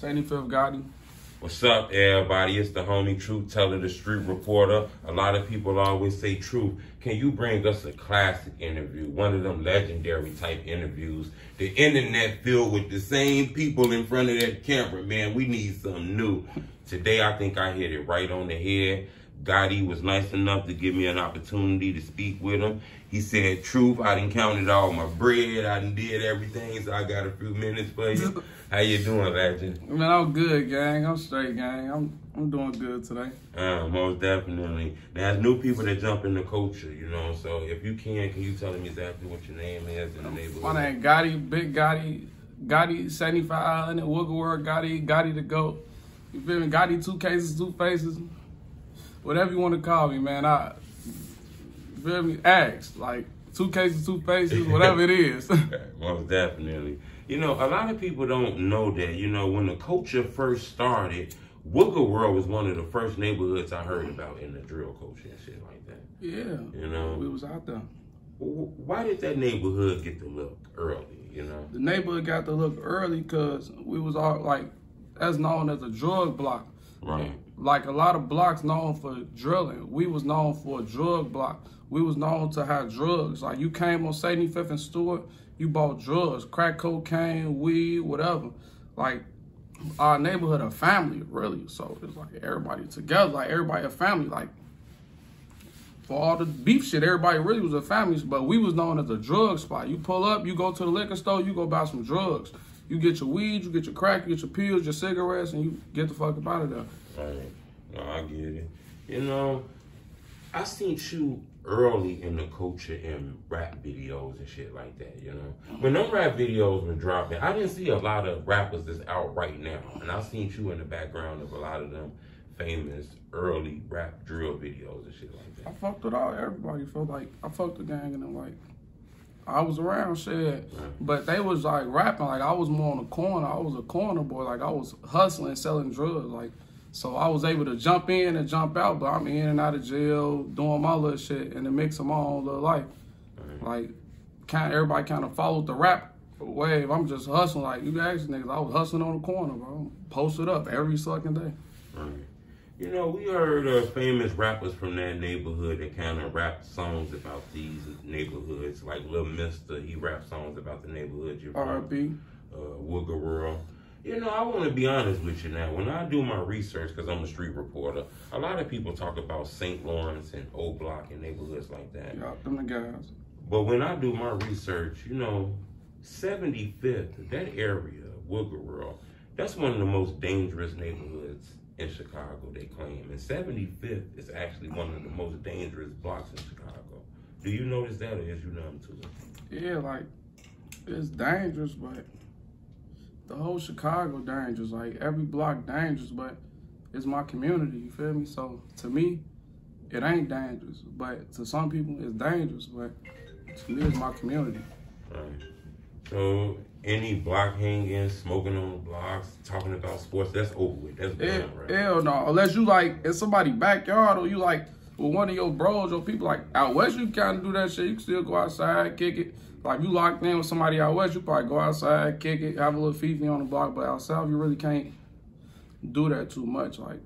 75th Gotti. What's up, everybody? It's the homie Truth Teller, the street reporter. A lot of people always say, Truth, can you bring us a classic interview? One of them legendary type interviews. The internet filled with the same people in front of that camera, man. We need something new. Today, I think I hit it right on the head. Gotti was nice enough to give me an opportunity to speak with him. He said, Truth, I done counted all my bread. I done did everything, so I got a few minutes for you. How you doing, legend? Man, I'm good, gang. I'm straight, gang. I'm doing good today. Most definitely. Now, there's new people that jump in the culture, you know, so if you can you tell them exactly what your name is in the neighborhood? My name Gotti, Big Gotti, Gotti 7500, WugaWorld Gotti, Gotti the GOAT. You feel me? Gotti 2 cases, 2 faces. Whatever you want to call me, man. You feel me? Ask. Like, 2 cases, 2 faces, whatever it is. Most definitely. You know, a lot of people don't know that, you know, when the culture first started, WugaWorld was one of the first neighborhoods I heard about in the drill culture and shit like that. Yeah. You know? We was out there. Why did that neighborhood get the look early, you know? The neighborhood got the look early because we was all, like, that's known as a drug block. Right. Like a lot of blocks known for drilling. We was known for a drug block. We was known to have drugs. Like you came on 75th and Stewart, you bought drugs, crack cocaine, weed, whatever. Like our neighborhood a family, really. So it's like everybody together, like everybody a family. Like for all the beef shit, everybody really was a family. But we was known as a drug spot. You pull up, you go to the liquor store, you go buy some drugs. You get your weed, you get your crack, you get your pills, your cigarettes, and you get the fuck up out of there. Right. No, I get it. You know, I seen you early in the culture in rap videos and shit like that, you know? When them rap videos were dropping, I didn't see a lot of rappers that's out right now. And I seen you in the background of a lot of them famous early rap drill videos and shit like that. I fucked with everybody. Felt like I fucked the gang and them like I was around shit, but they was like rapping. Like I was more on the corner. I was a corner boy. Like I was hustling, selling drugs. Like so I was able to jump in and jump out. But I'm in and out of jail, doing my little shit in the mix of my own little life. Like everybody kind of followed the rap wave. I'm just hustling. Like you ask niggas, I was hustling on the corner, bro. Posted up every fucking day. You know, we heard famous rappers from that neighborhood that kind of rapped songs about these neighborhoods. Like LilMister, he rapped songs about the neighborhood you're from. R.I.P. WugaWorld. You know, I want to be honest with you now. When I do my research, because I'm a street reporter, a lot of people talk about St. Lawrence and O Block and neighborhoods like that. Yeah, them the guys. But when I do my research, you know, 75th, that area, WugaWorld, that's one of the most dangerous neighborhoods in Chicago, they claim. And 75th is actually one of the most dangerous blocks in Chicago. Do you notice that, or is you numb to it? Yeah, like, it's dangerous, but the whole Chicago dangerous. Like, every block dangerous, but it's my community, you feel me? So, to me, it ain't dangerous. But to some people, it's dangerous, but to me, it's my community. Right. So, any block hanging, smoking on the blocks, talking about sports, that's over with. That's done, right? Hell no. Unless you like in somebody's backyard or you like with one of your bros or people like out west, you kind of do that shit. You can still go outside, kick it. Like you locked in with somebody out west, you probably go outside, kick it, have a little fifi on the block. But out south, you really can't do that too much. Like,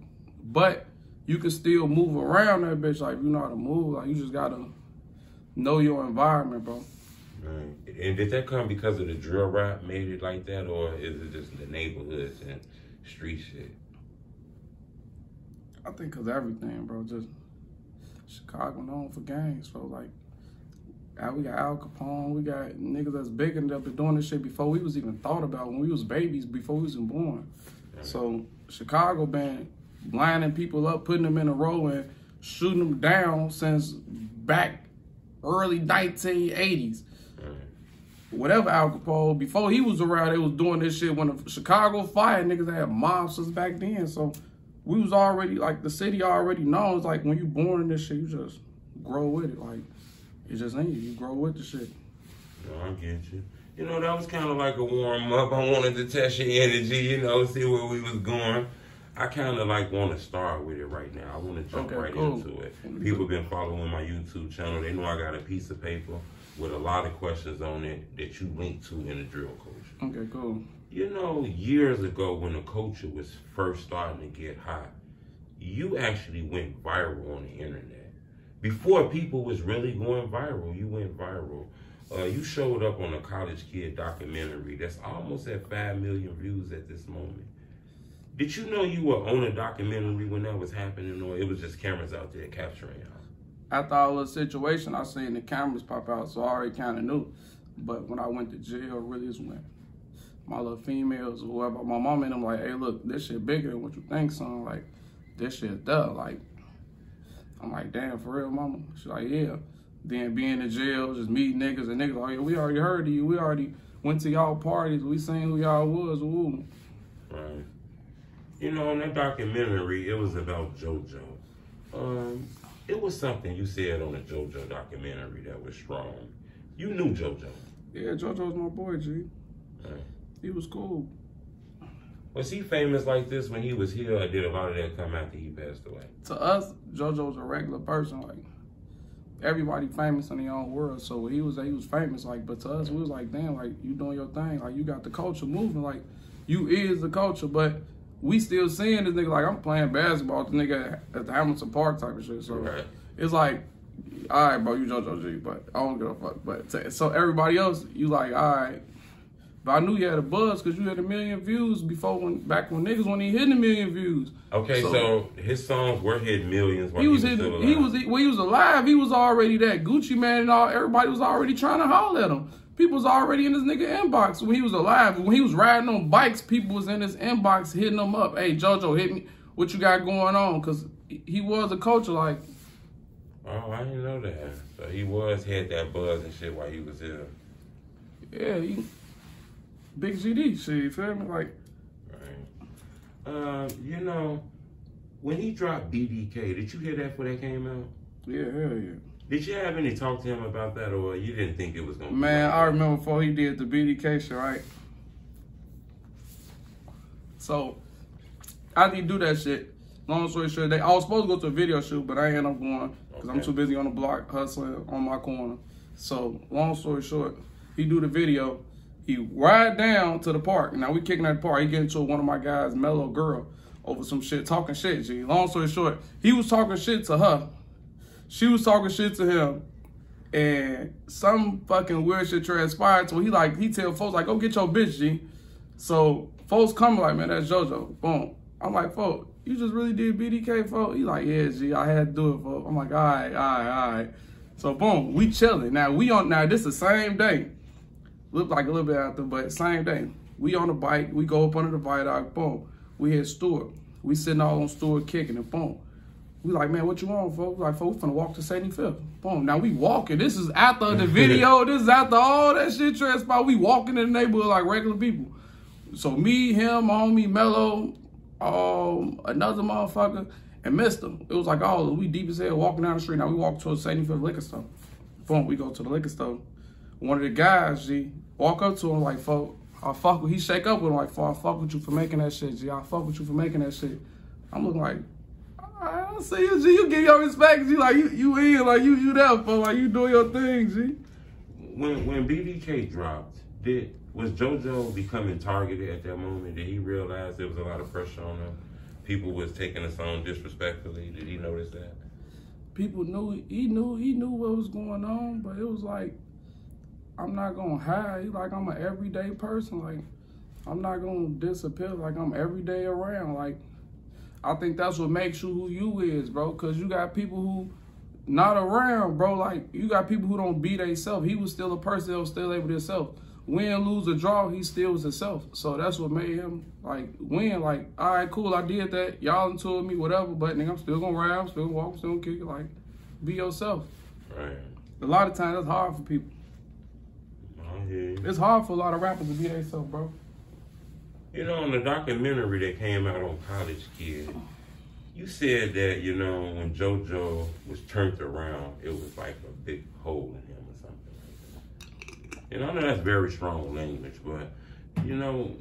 but you can still move around that bitch. Like, you know how to move. Like, you just gotta know your environment, bro. Right. And did that come because of the drill rap made it like that, or is it just the neighborhoods and street shit? I think because everything, bro. Just Chicago known for gangs. So, like, we got Al Capone. We got niggas that's big and that been doing this shit before we was even thought about, when we was babies, before we was even born. Right. So, Chicago been lining people up, putting them in a row and shooting them down since back early 1980s. Whatever Al Capone, before he was around, they was doing this shit. When the Chicago fire, niggas had mobsters back then. So we was already, like, the city already knows, like, when you born in this shit, you just grow with it. Like, it's just in you. You grow with the shit. No, I get you. You know, that was kind of like a warm-up. I wanted to test your energy, you know, see where we was going. I kind of, like, want to start with it right now. I want to jump into it. People been following my YouTube channel. They know I got a piece of paper with a lot of questions on it that you link to in the drill culture. Okay, cool. You know, years ago when the culture was first starting to get hot, you actually went viral on the internet. Before people was really going viral, you went viral. You showed up on a college kid documentary that's almost at 5 million views at this moment. Did you know you were on a documentary when that was happening, or it was just cameras out there capturing y'all? After all the situation, I seen the cameras pop out, so I already kind of knew. But when I went to jail, really is when my little females or whoever, my mom and them like, hey, look, this shit bigger than what you think, son. Like, this shit duh. Like, I'm like, damn, for real, mama? She's like, yeah. Then being in jail, just meeting niggas, and niggas like, yeah, we already heard of you. We already went to y'all parties. We seen who y'all was. Woo. Right. You know, in that documentary, it was about JoJo. It was something you said on the JoJo documentary that was strong. You knew JoJo. Yeah, JoJo was my boy, G. Right. He was cool. Was he famous like this when he was here, or did a lot of that come after he passed away? To us, JoJo was a regular person. Like, everybody famous in their own world. So when he was famous. Like, but to us, we was like, damn, like, you doing your thing. Like, you got the culture moving. Like, you is the culture. But we still seeing this nigga like, I'm playing basketball with the nigga at the Hamilton Park type of shit. So right. It's like, all right, bro, you JoJo G, but I don't give a fuck. But so everybody else, you like, all right. But I knew you had a buzz because you had 1 million views back when niggas weren't even hitting 1 million views. Okay, so his songs were hitting millions while he was still alive. When he was alive, he was already that Gucci man and all. Everybody was already trying to holler at him. People was already in this nigga inbox when he was alive. When he was riding on bikes, people was in his inbox hitting him up. Hey, JoJo, hit me. What you got going on? Because he was a culture like. Oh, I didn't know that. So he had that buzz and shit while he was here. Yeah, big GD shit, you feel me? Like, right. You know, when he dropped BDK, did you hear that when that came out? Yeah, hell yeah. Did you have any talk to him about that, or you didn't think it was gonna be? Man, like I remember before he did the BDK shit, right? So, after he do that shit, long story short, I was supposed to go to a video shoot, but I ended up going because I'm too busy on the block hustling on my corner. So, long story short, he do the video. He ride down to the park. Now we kicking at the park. He get into one of my guys' mellow girl over some shit, talking shit, G. Long story short, he was talking shit to her. She was talking shit to him. And some fucking weird shit transpired. So he tell folks like, go get your bitch, G. So folks come like, man, that's JoJo. Boom. I'm like, folks, you just really did BDK, folks? He like, yeah, G, I had to do it, folks. I'm like, all right. So boom, we chilling. Now this the same day. Looked like a little bit after, but same day. We on the bike, we go up under the viaduct, boom. We hit Stewart. We sitting all on Stewart kicking it, boom. We like, man, what you on, folks? Like, folks, we finna walk to 75th. Boom. Now we walking. This is after the video. This is after all that shit transpired. We walking in the neighborhood like regular people. So me, him, homie, Mello, another motherfucker, and missed him. It was like all we deep as hell walking down the street. Now we walk to a 75th liquor store. Boom, we go to the liquor store. One of the guys, G, walk up to him like, folk, he shake up with him like, folk, I fuck with you for making that shit, G. I fuck with you for making that shit. I'm looking like, I don't see you, G. You give your respect, G. Like, you in, like, you there, folk. Like, you doing your thing, G. When BDK dropped, was JoJo becoming targeted at that moment? Did he realize there was a lot of pressure on him? People was taking the song disrespectfully. Did he notice that? People knew, he knew what was going on, but it was like, I'm not gonna hide. Like, I'm an everyday person. Like, I'm not gonna disappear. Like, I'm everyday around. Like, I think that's what makes you who you is, bro. Cause you got people who not around, bro. Like, you got people who don't be themselves. He was still a person that was still able to himself. Win, lose, or draw, he still was himself. So that's what made him, like, win. Like, all right, cool, I did that. Y'all into me, whatever. But, nigga, I'm still gonna rap, still gonna walk, still gonna kick it. Like, be yourself. Right. A lot of times, that's hard for people. It's hard for a lot of rappers to be themselves, bro. You know, in the documentary that came out on College Kid, you said that, you know, when JoJo was turned around, it was like a big hole in him or something like that. And I know that's very strong language, but, you know,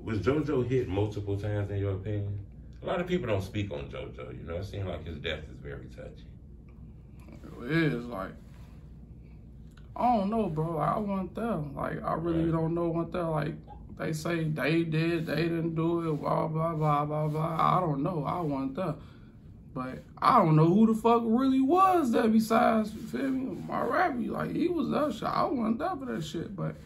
was JoJo hit multiple times in your opinion? A lot of people don't speak on JoJo, you know. It seems like his death is very touchy. It is, like, I don't know, bro. I wasn't there. Like, I really don't know what there. Like, They say they did, they didn't do it, blah, blah, blah, blah, blah. I don't know. I wasn't there. But I don't know who the fuck really was there besides, you feel me, my rapper. Like, he was there. Shit. I wasn't there for that shit. But,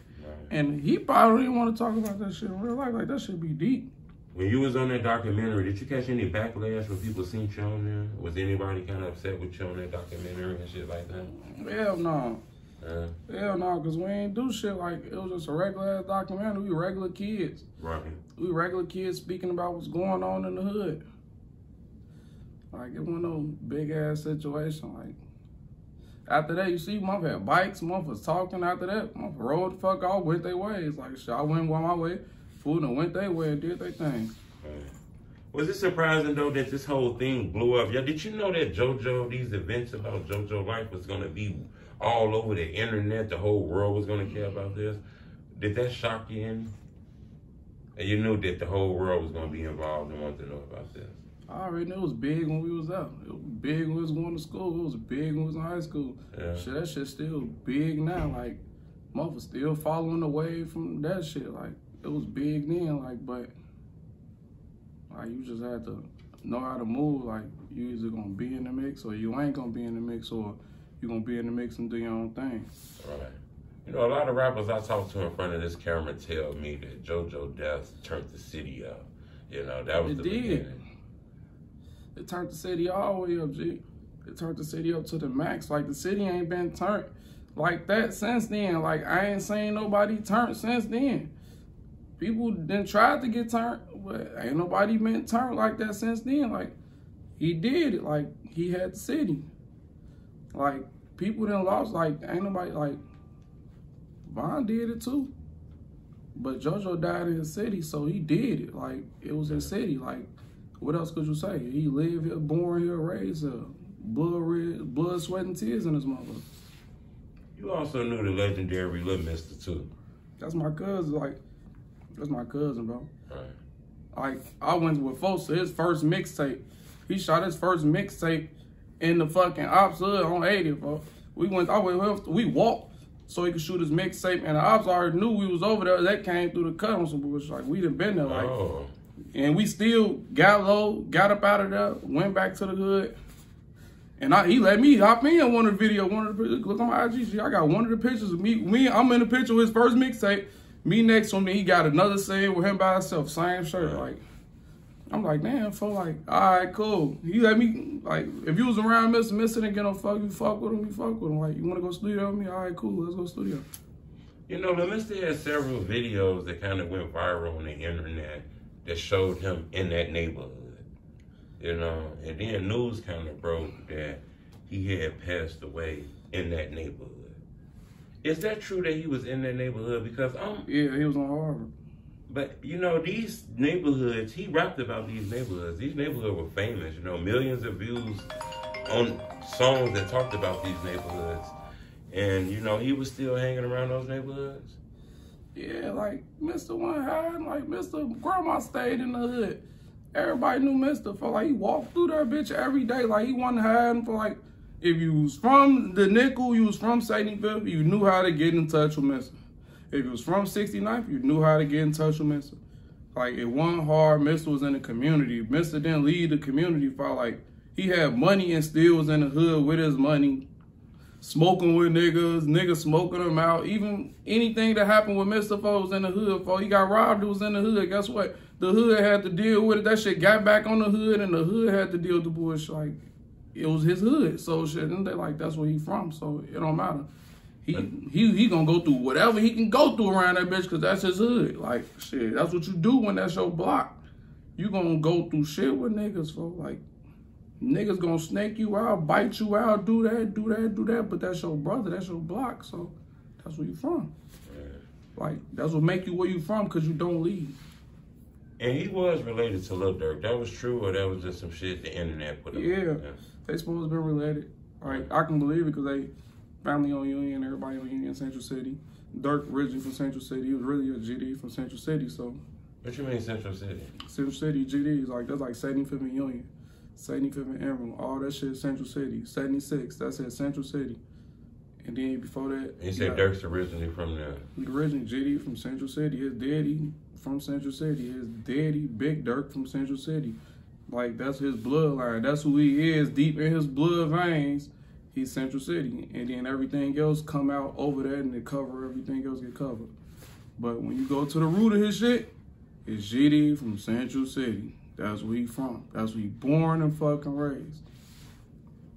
and he probably didn't want to talk about that shit in real life. Like, that shit be deep. When you was on that documentary, did you catch any backlash when people seen you on there? Was anybody kind of upset with you on that documentary and shit like that? Hell no. Hell no, because we ain't do shit like, it was just a regular ass documentary. We regular kids. Right. We regular kids speaking about what's going on in the hood. Like, it wasn't no big ass situation. Like, after that, you see, motherfucker had bikes, motherfuckers talking. After that, motherfucker rode the fuck off, went their ways. Like, shit, I went my way. Food and went their way and did their thing. Was it surprising though that this whole thing blew up? Yeah, did you know that JoJo, these events about JoJo life was gonna be all over the internet? The whole world was gonna care about this. Did that shock you any? And you knew that the whole world was gonna be involved and wanted to know about this. I already knew it was big when we was out. It was big when we was going to school. It was big when we was in high school. Yeah. Shit, that shit's still big now. Like, motherfuckers still following the wave from that shit. Like, it was big then, like, but like, you just had to know how to move. Like, you either gonna be in the mix or you ain't gonna be in the mix, or you gonna be in the mix and do your own thing. Right. You know, a lot of rappers I talk to in front of this camera tell me that JoJo death turned the city up. You know, that was the beginning. It turned the city all the way up, G. It turned the city up to the max. Like, the city ain't been turned like that since then. Like, I ain't seen nobody turned since then. People done tried to get turned, but ain't nobody been turned like that since then. Like, he did it. Like, he had the city. Like, people done lost. Like, ain't nobody, like, Von did it too. But JoJo died in his city, so he did it. Like, it was his city. Like, what else could you say? He lived here, born here, raised here. Blood, sweat, and tears in his mother. You also knew the legendary LilMister too. That's my cousin. Like, that's my cousin, bro. Right. Like, I went with folks to his first mixtape. He shot his first mixtape in the fucking Ops Hood on 80, bro. We walked so he could shoot his mixtape, and the Ops already knew we was over there. That came through the cut on some bullshit. Like, we done been there, like, and we still got low, got up out of there, went back to the hood. And he let me hop in one of the videos. Look on my IG. I got one of the pictures of me. I'm in the picture with his first mixtape. Me next to him, then he got another scene with him by himself, same shirt. Like, I'm like, damn, feel like, all right, cool. He let me, like, if you was around Mr. didn't get no fuck, you fuck with him, you fuck with him. Like, you want to go studio with me? All right, cool, let's go studio. You know, LilMister had several videos that kind of went viral on the internet that showed him in that neighborhood. You know, and then news kind of broke that he had passed away in that neighborhood. Is that true that he was in that neighborhood? Because yeah, he was on Harvard. But you know, these neighborhoods, he rapped about these neighborhoods. These neighborhoods were famous. You know, millions of views on songs that talked about these neighborhoods. And you know, he was still hanging around those neighborhoods. Yeah, like Mr. One hiding, like Mr. Grandma stayed in the hood. Everybody knew Mr. for like he walked through that bitch every day. Like he wasn't hiding for like. If you was from the Nickel, you was from 75th, you knew how to get in touch with Mr. If you was from 69th, you knew how to get in touch with Mr. Like, it wasn't hard. Mr. was in the community. Mr. didn't leave the community for, like, he had money and still was in the hood with his money, smoking with niggas smoking them out. Even anything that happened with Mr. was in the hood. For he got robbed, it was in the hood. Guess what? The hood had to deal with it. That shit got back on the hood, and the hood had to deal with the bullshit. Like, it was his hood, so shit, and they like, that's where he from, so it don't matter. He gonna go through whatever he can go through around that bitch, cause that's his hood. Like, shit, that's what you do when that's your block. You gonna go through shit with niggas, for like, niggas gonna snake you out, bite you out, do that, but that's your brother, that's your block, so that's where you from. Like, that's what make you where you from, cause you don't leave. And he was related to LilDurk. That was true, or that was just some shit the internet put up? Yeah, they supposed to be related. Like, I can believe it because they family on Union, everybody on Union, Central City. Durk originally from Central City. He was really a GD from Central City, so. What you mean Central City? Central City GD is like, that's like 75th and Union, 75th and Emerald. All that shit is Central City. 76, that's at Central City. And then before that. And you said Durk's originally from there? He originally GD from Central City. His daddy from Central City. His daddy, Big Durk, from Central City. Like, that's his bloodline. That's who he is. Deep in his blood veins, he's Central City. And then everything else come out over that and they cover everything else get covered. But when you go to the root of his shit, it's GD from Central City. That's where he from. That's where he born and fucking raised.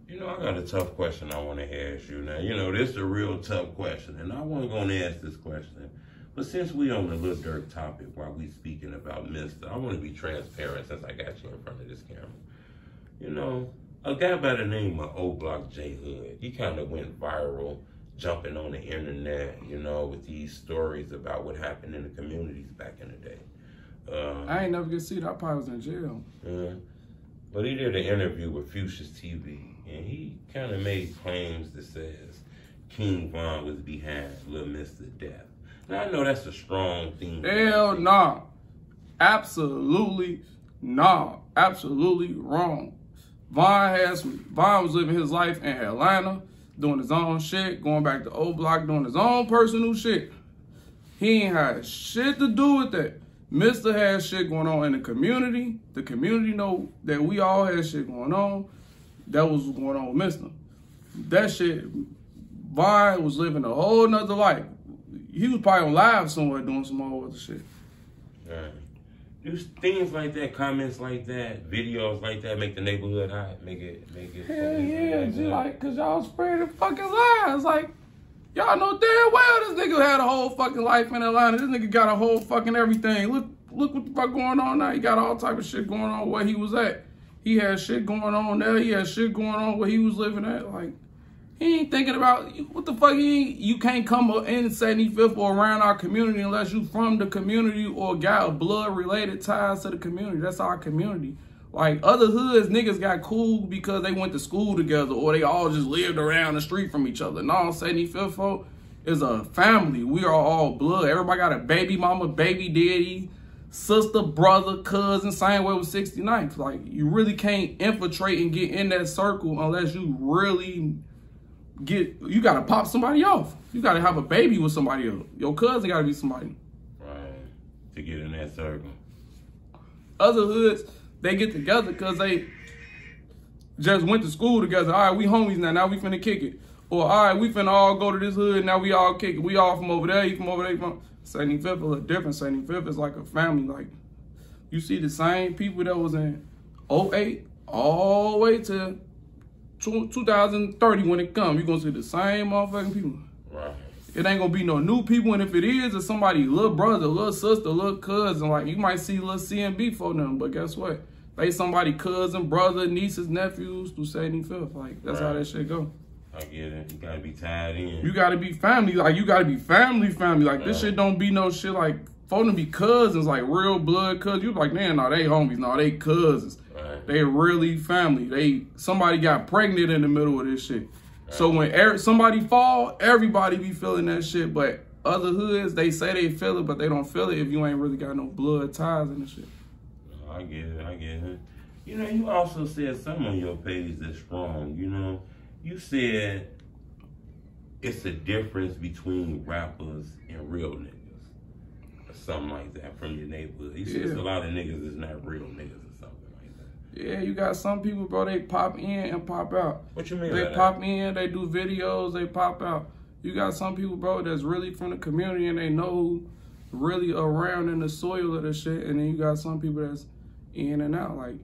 You know, I got a tough question I want to ask you now. You know, this is a real tough question, and I wasn't going to ask this question. But since we on the LilDurk topic while we speaking about Mister, I want to be transparent since I got you in front of this camera. You know, a guy by the name of O Block J Hood, he kind of went viral, jumping on the internet, you know, with these stories about what happened in the communities back in the day. I ain't never get to see that. I probably was in jail. But he did an interview with Fuchsia's TV, and he kind of made claims that says KingVon was behind LilMister's death. Now, I know that's a strong thing. Hell nah. Absolutely nah. Absolutely wrong. Von was living his life in Atlanta, doing his own shit, going back to O Block, doing his own personal shit. He ain't had shit to do with that. Mister has shit going on in the community. The community know that we all had shit going on. That was what's going on with Mister. That shit, Von was living a whole nother life. He was probably on live somewhere doing some more other shit. Right. Do things like that, comments like that, videos like that make the neighborhood hot? Make it. Hell yeah, just like, cause y'all spreading fucking lies. Like, y'all know damn well this nigga had a whole fucking life in Atlanta. This nigga got a whole fucking everything. Look what the fuck going on now. He got all type of shit going on where he was at. He had shit going on there. He had shit going on where he was living at. Like, he ain't thinking about, what the fuck, you can't come in 75th or around our community unless you from the community or got blood-related ties to the community. That's our community. Like, other hoods, niggas got cool because they went to school together or they all just lived around the street from each other. No, 75th folk is a family. We are all blood. Everybody got a baby mama, baby daddy, sister, brother, cousin, same way with 69th. Like, you really can't infiltrate and get in that circle unless you really you gotta pop somebody off. You gotta have a baby with somebody else. Your cousin gotta be somebody. Right. To get in that circle. Other hoods, they get together because they just went to school together. All right, we homies now. Now we finna kick it. Or, all right, we finna all go to this hood. Now we all kick it. We all from over there. You from over there. You from 75th a little different. 75th is like a family. Like, you see the same people that was in 08 all the way to 2030 when it comes. You're going to see the same motherfucking people. Right. It ain't going to be no new people. And if it is, it's somebody, little brother, little sister, little cousin. Like, you might see little CMB for them. But guess what? They somebody cousin, brother, nieces, nephews through 75th. Like, that's how that shit go. I get it. You gotta be tied in. You gotta be family. Like, you gotta be family. Like, this shit don't be no shit like, for them to be cousins, like real blood cousins. You like, man, no, they homies. No, they cousins. Right. They really family. Somebody got pregnant in the middle of this shit. Right. So when somebody fall, everybody be feeling that shit. But other hoods, they say they feel it, but they don't feel it if you ain't really got no blood ties in the shit. I get it. You know, you also said something on your page that's strong, you know. You said it's a difference between rappers and real niggas. Or something like that from your neighborhood. You said there's a lot of niggas that's not real niggas or something like that. Yeah, you got some people, bro, they pop in and pop out. What you mean They pop in, they do videos, they pop out. You got some people, bro, that's really from the community and they know who really around in the soil of the shit. And then you got some people that's in and out. Like,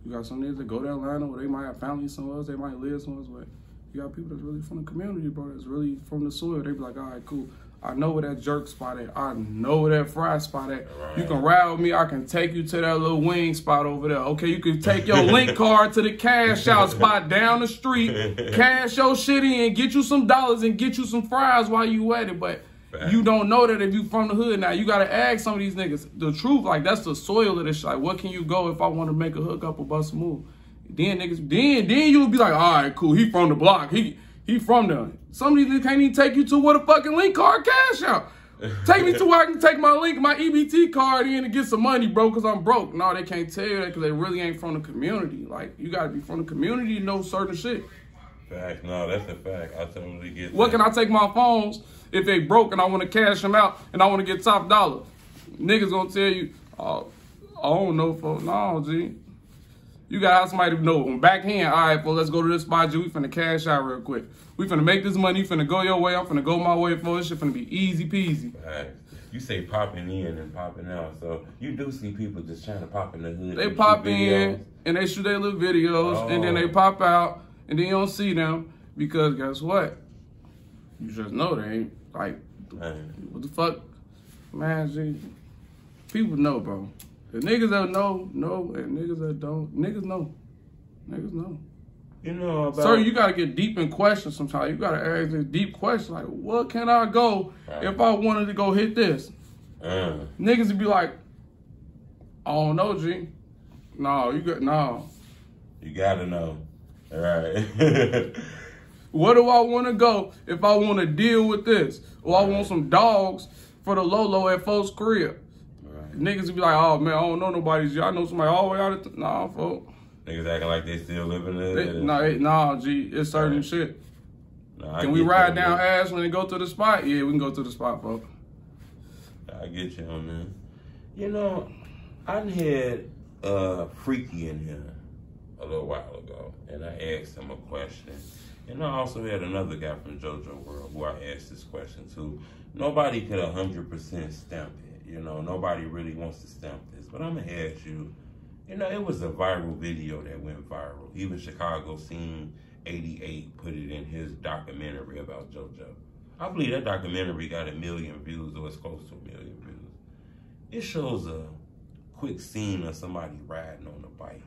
you got some niggas that go to Atlanta where they might have family somewhere else, they might live somewhere else, but you got people that's really from the community, bro, that's really from the soil. They be like, all right, cool. I know where that jerk spot at. I know where that fry spot at. Right. You can ride with me. I can take you to that little wing spot over there. Okay, you can take your link card to the cash out spot down the street, cash your shit in, get you some dollars and get you some fries while you at it, but you don't know that if you from the hood now. You got to ask some of these niggas the truth. Like, that's the soil of this shit. Like, what can you go if I want to make a hookup or bust a move? Then niggas, then you'll be like, all right, cool. He from the block. He from there. Some of these niggas can't even take you to where the fucking link card cash out. Take me to where I can take my link, my EBT card in and get some money, bro, because I'm broke. No, they can't tell you that because they really ain't from the community. Like, you got to be from the community to know certain shit. Fact. No, that's a fact. I totally get that. What can I take my phones if they broke and I want to cash them out and I want to get top dollar? niggas gonna tell you, oh, I don't know, folks. No, G. You gotta have somebody to know. On backhand, all right, folks, let's go to this spot, G. We finna cash out real quick. We finna make this money. You finna go your way. I'm finna go my way, folks. This shit finna be easy peasy. Right. You say popping in and popping out, so you do see people just trying to pop in the hood. They pop in and they shoot their little videos, and then they pop out, and then you don't see them because guess what? You just know they ain't like, what the fuck, man. G, people know, bro. The niggas that know, and niggas that don't, niggas know. You know about... Sir, you gotta get deep in questions sometimes. You gotta ask this deep question, like, what can I go if I wanted to go hit this? Niggas would be like, I don't know, G. No, you gotta know. All right. Where do I want to go if I want to deal with this? Or I want some dogs for the Lolo at folks' crib. Niggas would be like, oh man, I don't know nobody, G. I know somebody all the way out of nah, folks. Niggas acting like they still living there. Nah, G, it's certain shit. Nah, can we ride down Ashland and go to the spot? Yeah, we can go to the spot, folks. I get you, man. You know, I had Freaky in here a little while ago, and I asked him a question. And I also had another guy from Jojo World who I asked this question to. Nobody could 100% stamp it. You know, nobody really wants to stamp this. But I'm going to ask you, you know, it was a viral video that went viral. Even Chicago Scene 88 put it in his documentary about JoJo. I believe that documentary got 1 million views, or it's close to 1 million views. It shows a quick scene of somebody riding on a bike.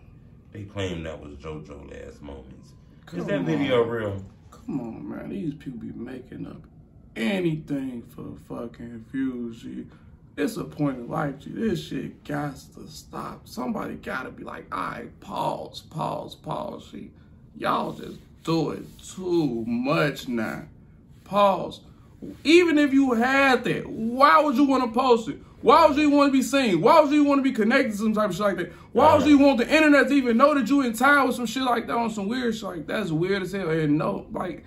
They claim that was JoJo last moments. Is that video real? Come on, man. These people be making up anything for fucking views, G. It's a point in life, G. This shit got to stop. Somebody gotta be like, all right, pause, G. Y'all just do it too much now. Pause. Even if you had that, why would you want to post it? Why would you want to be seen? Why would you want to be connected to some type of shit like that? Why would you want the internet to even know that you in town with some shit like that on some weird shit like that's weird as hell? And no, like,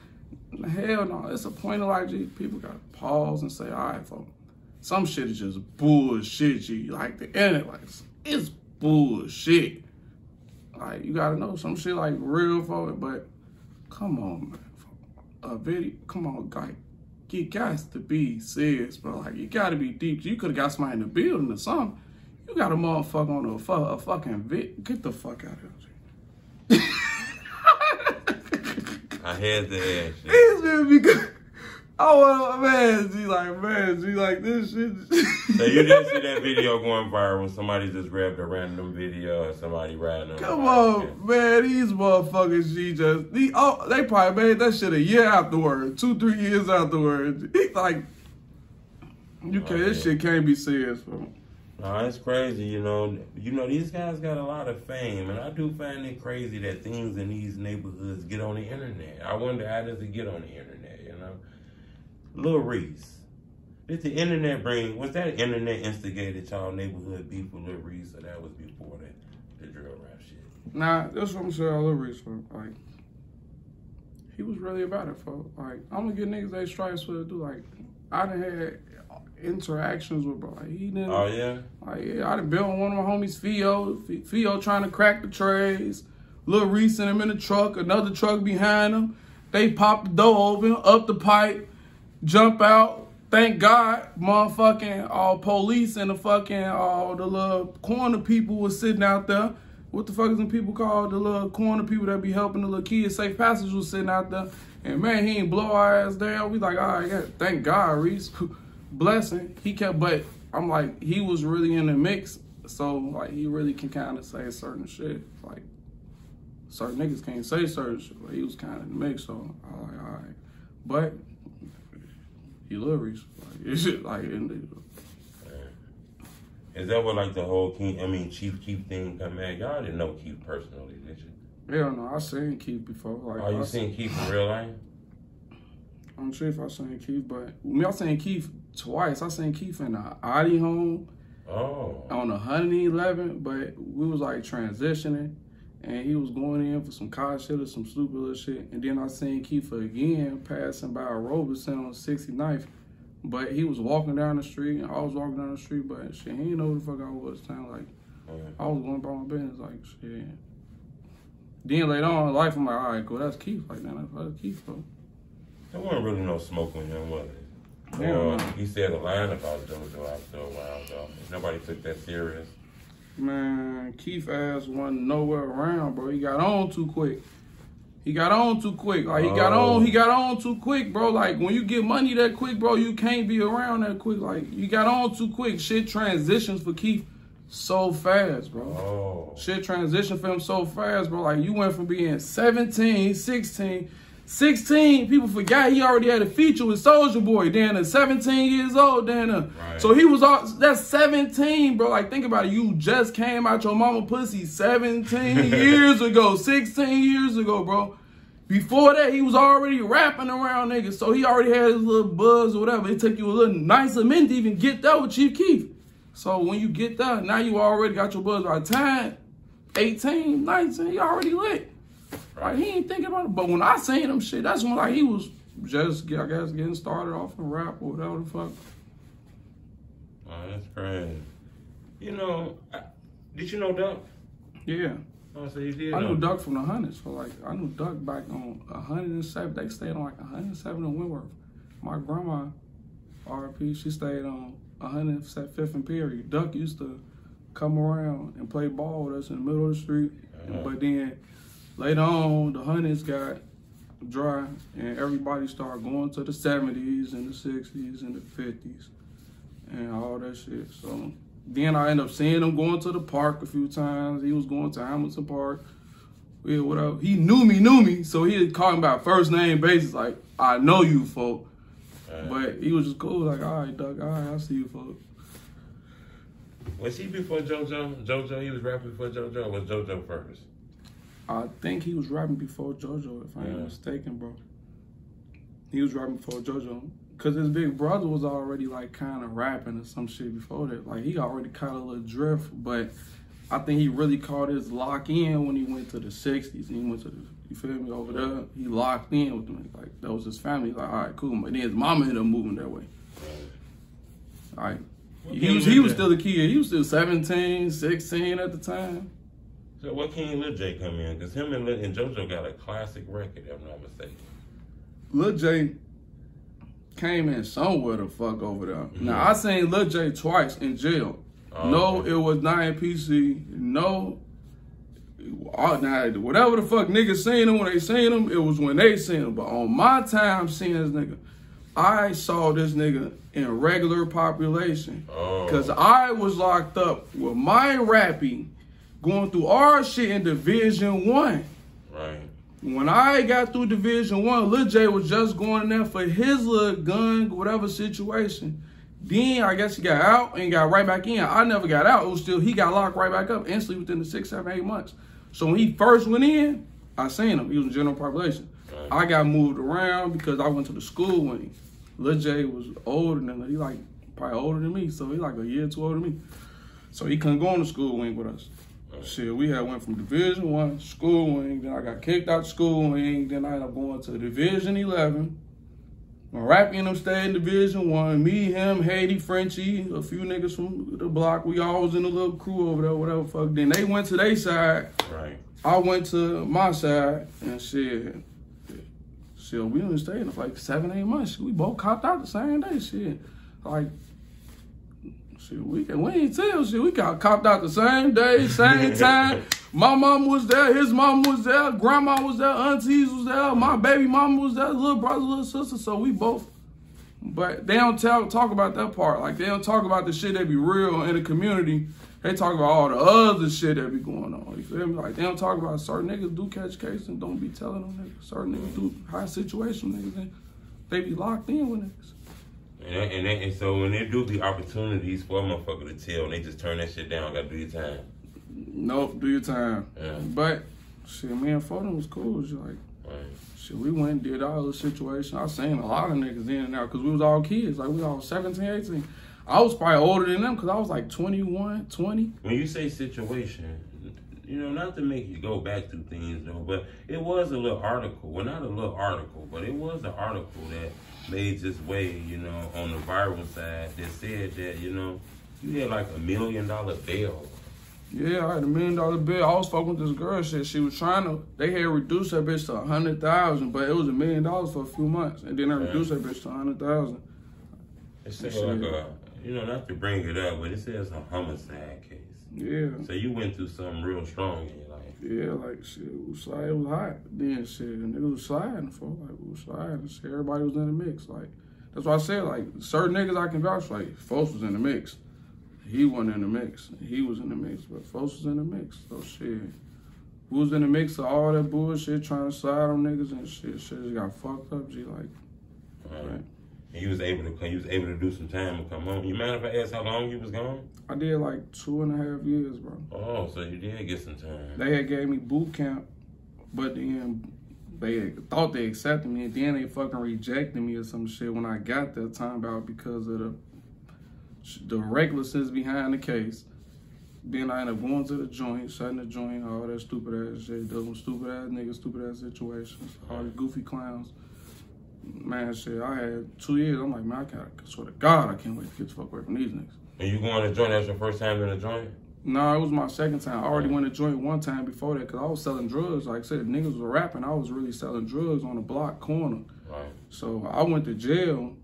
hell no. It's a point of life, G. People gotta pause and say, all right, folks. Some shit is just bullshit, G. Like the internet, like, it's bullshit. Like, you gotta know some shit like real, folks. But come on, man. A video, come on, guy. You got to be serious, bro. Like, you got to be deep. You could have got somebody in the building or something. You got a motherfucker on a fucking vid. Get the fuck out of here, G. I had to ask you. It's been because, oh, man, G, like this shit. So you didn't see that video going viral when somebody just grabbed a random video of somebody riding on Come on, man, these motherfuckers, G, they probably made that shit a year afterwards, 2-3 years afterwards. It's like, this shit can't be serious, bro. No, it's crazy, you know, these guys got a lot of fame, and I do find it crazy that things in these neighborhoods get on the internet. I wonder how does it get on the internet, you know? Lil Reese. Did the internet was that internet instigated y'all neighborhood beef with Lil Reese, or that was before the drill rap shit? Nah, that's what I'm saying, Lil Reese, bro. Like, he was really about it, folks. Like, I'm gonna get niggas they stripes for it, do. Like, I done had interactions with, bro. Like, he didn't. Oh, yeah? Like, yeah, I done been with one of my homies, Fio trying to crack the trays. Lil Reese and him in the truck, another truck behind him. They pop the door open, up the pipe, jump out. Thank God, motherfucking police and the fucking the little corner people was sitting out there. What the fuck is them people called? The little corner people that be helping the little kids. Safe Passage was sitting out there. And man, he ain't blow our ass down. We like, all right, yeah, thank God, Reese. Blessing. He kept, but I'm like, he was really in the mix. So like, he really can kind of say certain shit. Like, certain niggas can't say certain shit. But he was kind of in the mix. So I'm like, all right. But he Lil Reese. Like, it's just like, is that what like the whole Chief Keef thing come at? Y'all didn't know Keef personally, did you? Hell no, I seen Keef before. Like, you seen Keef in real life? I'm sure if I seen Keef, but I seen Keef twice. I seen Keef in the Audi home. Oh. On 111, but we was like transitioning, and he was going in for some car shit or some stupid little shit. And then I seen Keef again passing by Robeson on 69th But he was walking down the street, and I was walking down the street, but shit, he didn't know who the fuck I was. Like, I was going about my business, like, shit. Then later on in life, I'm like, all right, cool, that's Keith. Like, man, that's Keith, bro. There wasn't really no smoke with him, was it? He said a line about Jojo after a while, though. Nobody took that serious. Man, Keith ass wasn't nowhere around, bro. He got on too quick. He got on too quick. Like, he got on too quick, bro. Like, when you get money that quick, bro, you can't be around that quick. Like, you got on too quick. Shit transitions for Keith so fast, bro. Shit transition for him so fast, bro. Like, you went from being 17, 16, people forgot he already had a feature with Soulja Boy. Then at 17 years old, so he was all, that's 17, bro. Like, think about it. You just came out your mama pussy 17 years ago, 16 years ago, bro. Before that, he was already rapping around niggas, so he already had his little buzz or whatever. It took you a little nicer minute to even get that with Chief Keef. So when you get that, now you already got your buzz. By the time 18, 19, he already lit. Like, he ain't thinking about it. But when I seen him shit, that's when, like, he was just, I guess, getting started off in rap or whatever the fuck. Oh, that's crazy. You know, did you know Duck? Yeah. Oh, so you did. I knew Duck from the hundreds. So, like, I knew Duck back on 107. They stayed on, like, 107 in Wentworth. My grandma, RP, she stayed on 105th and Perry. Duck used to come around and play ball with us in the middle of the street. But then later on, the hundreds got dry and everybody started going to the 70s and the 60s and the 50s and all that shit. So then I ended up seeing him going to the park a few times. He was going to Hamilton Park. Yeah, whatever. He knew me, so he had called him by first name basis, like, I know you, folk. But he was just cool, like, all right, Doug, all right, I see you, folk. Was he before JoJo? JoJo, he was rapping before JoJo, or was JoJo first? I think he was rapping before JoJo, if I ain't mistaken, bro. He was rapping before JoJo. Because his big brother was already, like, kind of rapping or some shit before that. Like, he already caught a little drift, but I think he really caught his lock in when he went to the 60s. And he went to the, you feel me, over there. He locked in with them. Like, that was his family. Like, all right, cool. But then his mama ended up moving that way. All right. He was still a kid. He was still 17, 16 at the time. So what King Lil J come in? Because him and JoJo got a classic record, if I'm not mistaken. Lil J came in somewhere the fuck over there. Now, I seen Lil J twice in jail. No, it was not in PC. No, now, whatever the fuck niggas seen him when they seen him, it was when they seen him. But on my time seeing this nigga, I saw this nigga in regular population. Because I was locked up with my rapping, going through our shit in Division 1. Right. When I got through Division 1, Lil J was just going in there for his little gun, whatever situation. Then I guess he got out and got right back in. I never got out. It was still, he got locked right back up instantly within the 6, 7, 8 months. So when he first went in, I seen him. He was in general population. Right. I got moved around because I went to the school wing. Lil J was older than him. He like probably older than me. So he like a year or two older than me. So he couldn't go on the school wing with us. Right. Shit, we had went from Division 1 school wing. Then I got kicked out the school wing. Then I ended up going to Division 11. When Rappy and them stayed in Division 1, me, him, Haiti, Frenchie, a few niggas from the block, we all was in a little crew over there, whatever fuck. Then they went to their side. Right. I went to my side, and shit, we didn't stay in for like 7, 8 months. We both copped out the same day, shit. Like, shit, we ain't tell shit. We got copped out the same day, same time. My mom was there, his mom was there, grandma was there, aunties was there, my baby mama was there, little brother, little sister, so we both. But they don't talk about that part. Like, they don't talk about the shit that be real in the community. They talk about all the other shit that be going on. You feel me? Like, they don't talk about certain niggas do catch cases and don't be telling them niggas. Certain niggas do high situation niggas and they be locked in with niggas. And so when there do be opportunities for a motherfucker to tell, they just turn that shit down, gotta do your time. Nope, do your time. Yeah. But shit, me and Foden was cool. Just like, shit, we went and did all the situation. I seen a lot of niggas in and out because we was all kids. Like, we was all 17, 18. I was probably older than them because I was like 21, 20. When you say situation, you know, not to make you go back through things though, but it was a little article. Well, not a little article, but it was an article that made its way, you know, on the viral side that said that, you know, you had like $1 million bail. Yeah, I had $1 million bill. I was fucking with this girl. Shit, she was trying to. They had reduced that bitch to $100,000, but it was $1 million for a few months, and then they reduced that bitch to $100,000. It said like a, you know, not to bring it up, but it says a homicide case. Yeah. So you went through something real strong in your life. Yeah, like shit, it was hot. Then shit, and niggas was sliding for, like, we was sliding. Shit, everybody was in the mix. Like, that's why I said, like, certain niggas I can vouch, like, folks was in the mix. He wasn't in the mix. He was in the mix, but folks was in the mix. So shit, we was in the mix of all that bullshit, trying to slide on niggas and shit. Shit just got fucked up. G, like, right. And you was able to do some time and come home. You mind if I ask how long you was gone? I did like 2.5 years, bro. Oh, so you did get some time. They had gave me boot camp, but then they thought they accepted me, and then they fucking rejected me or some shit when I got there, time out because of the recklessness behind the case. Then I ended up going to the joint, shutting the joint, all that stupid ass shit, those stupid ass niggas, stupid ass situations, all the goofy clowns. Man, shit, I had 2 years. I'm like, man, I swear to God, I can't wait to get the fuck away from these niggas. And you going to joint? That's your first time in a joint? No, it was my second time. I already went to joint one time before that because I was selling drugs. Like I said, niggas were rapping. I was really selling drugs on the block corner. Right. So I went to jail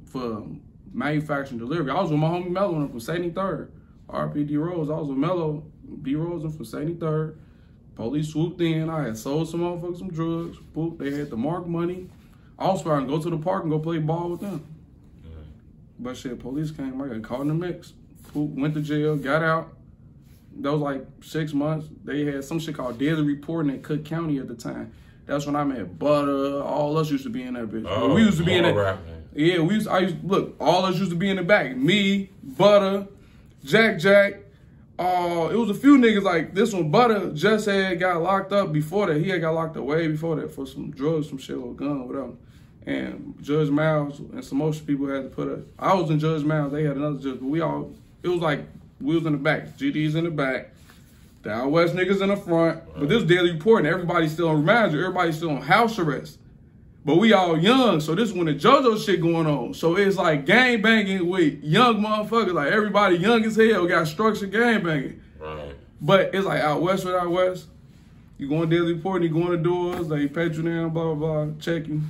for manufacturing delivery. I was with my homie Mello from 73rd. RP D-Rose. I was with Mello D-Rose from 73rd. Police swooped in. I had sold some motherfuckers some drugs. Boop. They had the mark money. I was trying to go to the park and go play ball with them. But shit, police came. I got caught in the mix. Boop. Went to jail. Got out. That was like 6 months. They had some shit called daily reporting in Cook County at the time. That's when I met Butter. All us used to be in that bitch. Oh, we used to be in that. Rapping. Yeah, look, all us used to be in the back. Me, Butter, Jack. It was a few niggas like this one. Butter just had got locked up before that. He had got locked up way before that for some drugs, some shit, or a gun, whatever. And Judge Miles and some more people had to put up. I was in Judge Miles. They had another judge, but it was like we was in the back. GD's in the back. The Out West niggas in the front. But this daily reporting, everybody's still on remand. Everybody's still on house arrest. But we all young, so this is when the JoJo shit going on. So it's like gang banging with young motherfuckers. Like everybody young as hell got structured gang banging. Right. But it's like Out West with Out West. You going daily reporting, you going to doors, they pat you down, blah, blah, blah, check you.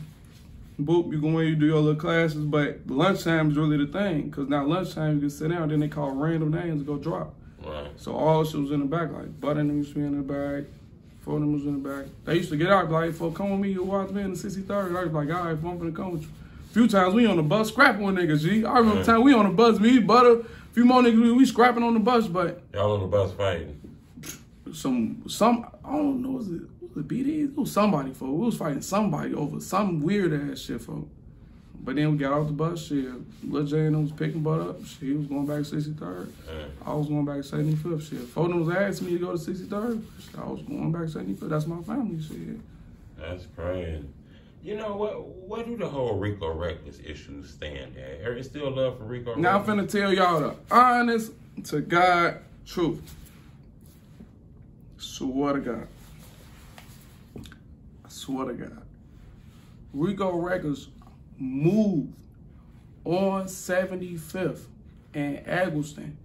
Boop, you go in, you do your little classes. But lunchtime is really the thing. Because now lunchtime you can sit down, then they call random names and go drop. Right. So all shit was in the back. Like Butter used to be in the back. Four of them was in the back. They used to get out, like, "Folk, come with me, you watch me in the 63rd. I was like, all right, I'm gonna come with you. A few times we on the bus scrapping with niggas, G. I remember the time we on the bus, me, Butter, a few more niggas, we scrapping on the bus, but. Y'all on the bus fighting? Some, I don't know, was it BD? It was somebody, folk. We was fighting somebody over some weird ass shit, folk. But then we got off the bus, shit. Lil J and them was picking Butt up. He was going back 63rd. I was going back 75th, shit. Four of them was asking me to go to 63rd. I was going back 75th. That's my family, shit. That's crazy. You know what? Where do the whole RicoRecklezz issues stand at? There is still love for RicoRecklezz? Now I'm finna tell y'all the honest to God truth. Swear to God. I swear to God. RicoRecklezz moved on 75th and Eggleston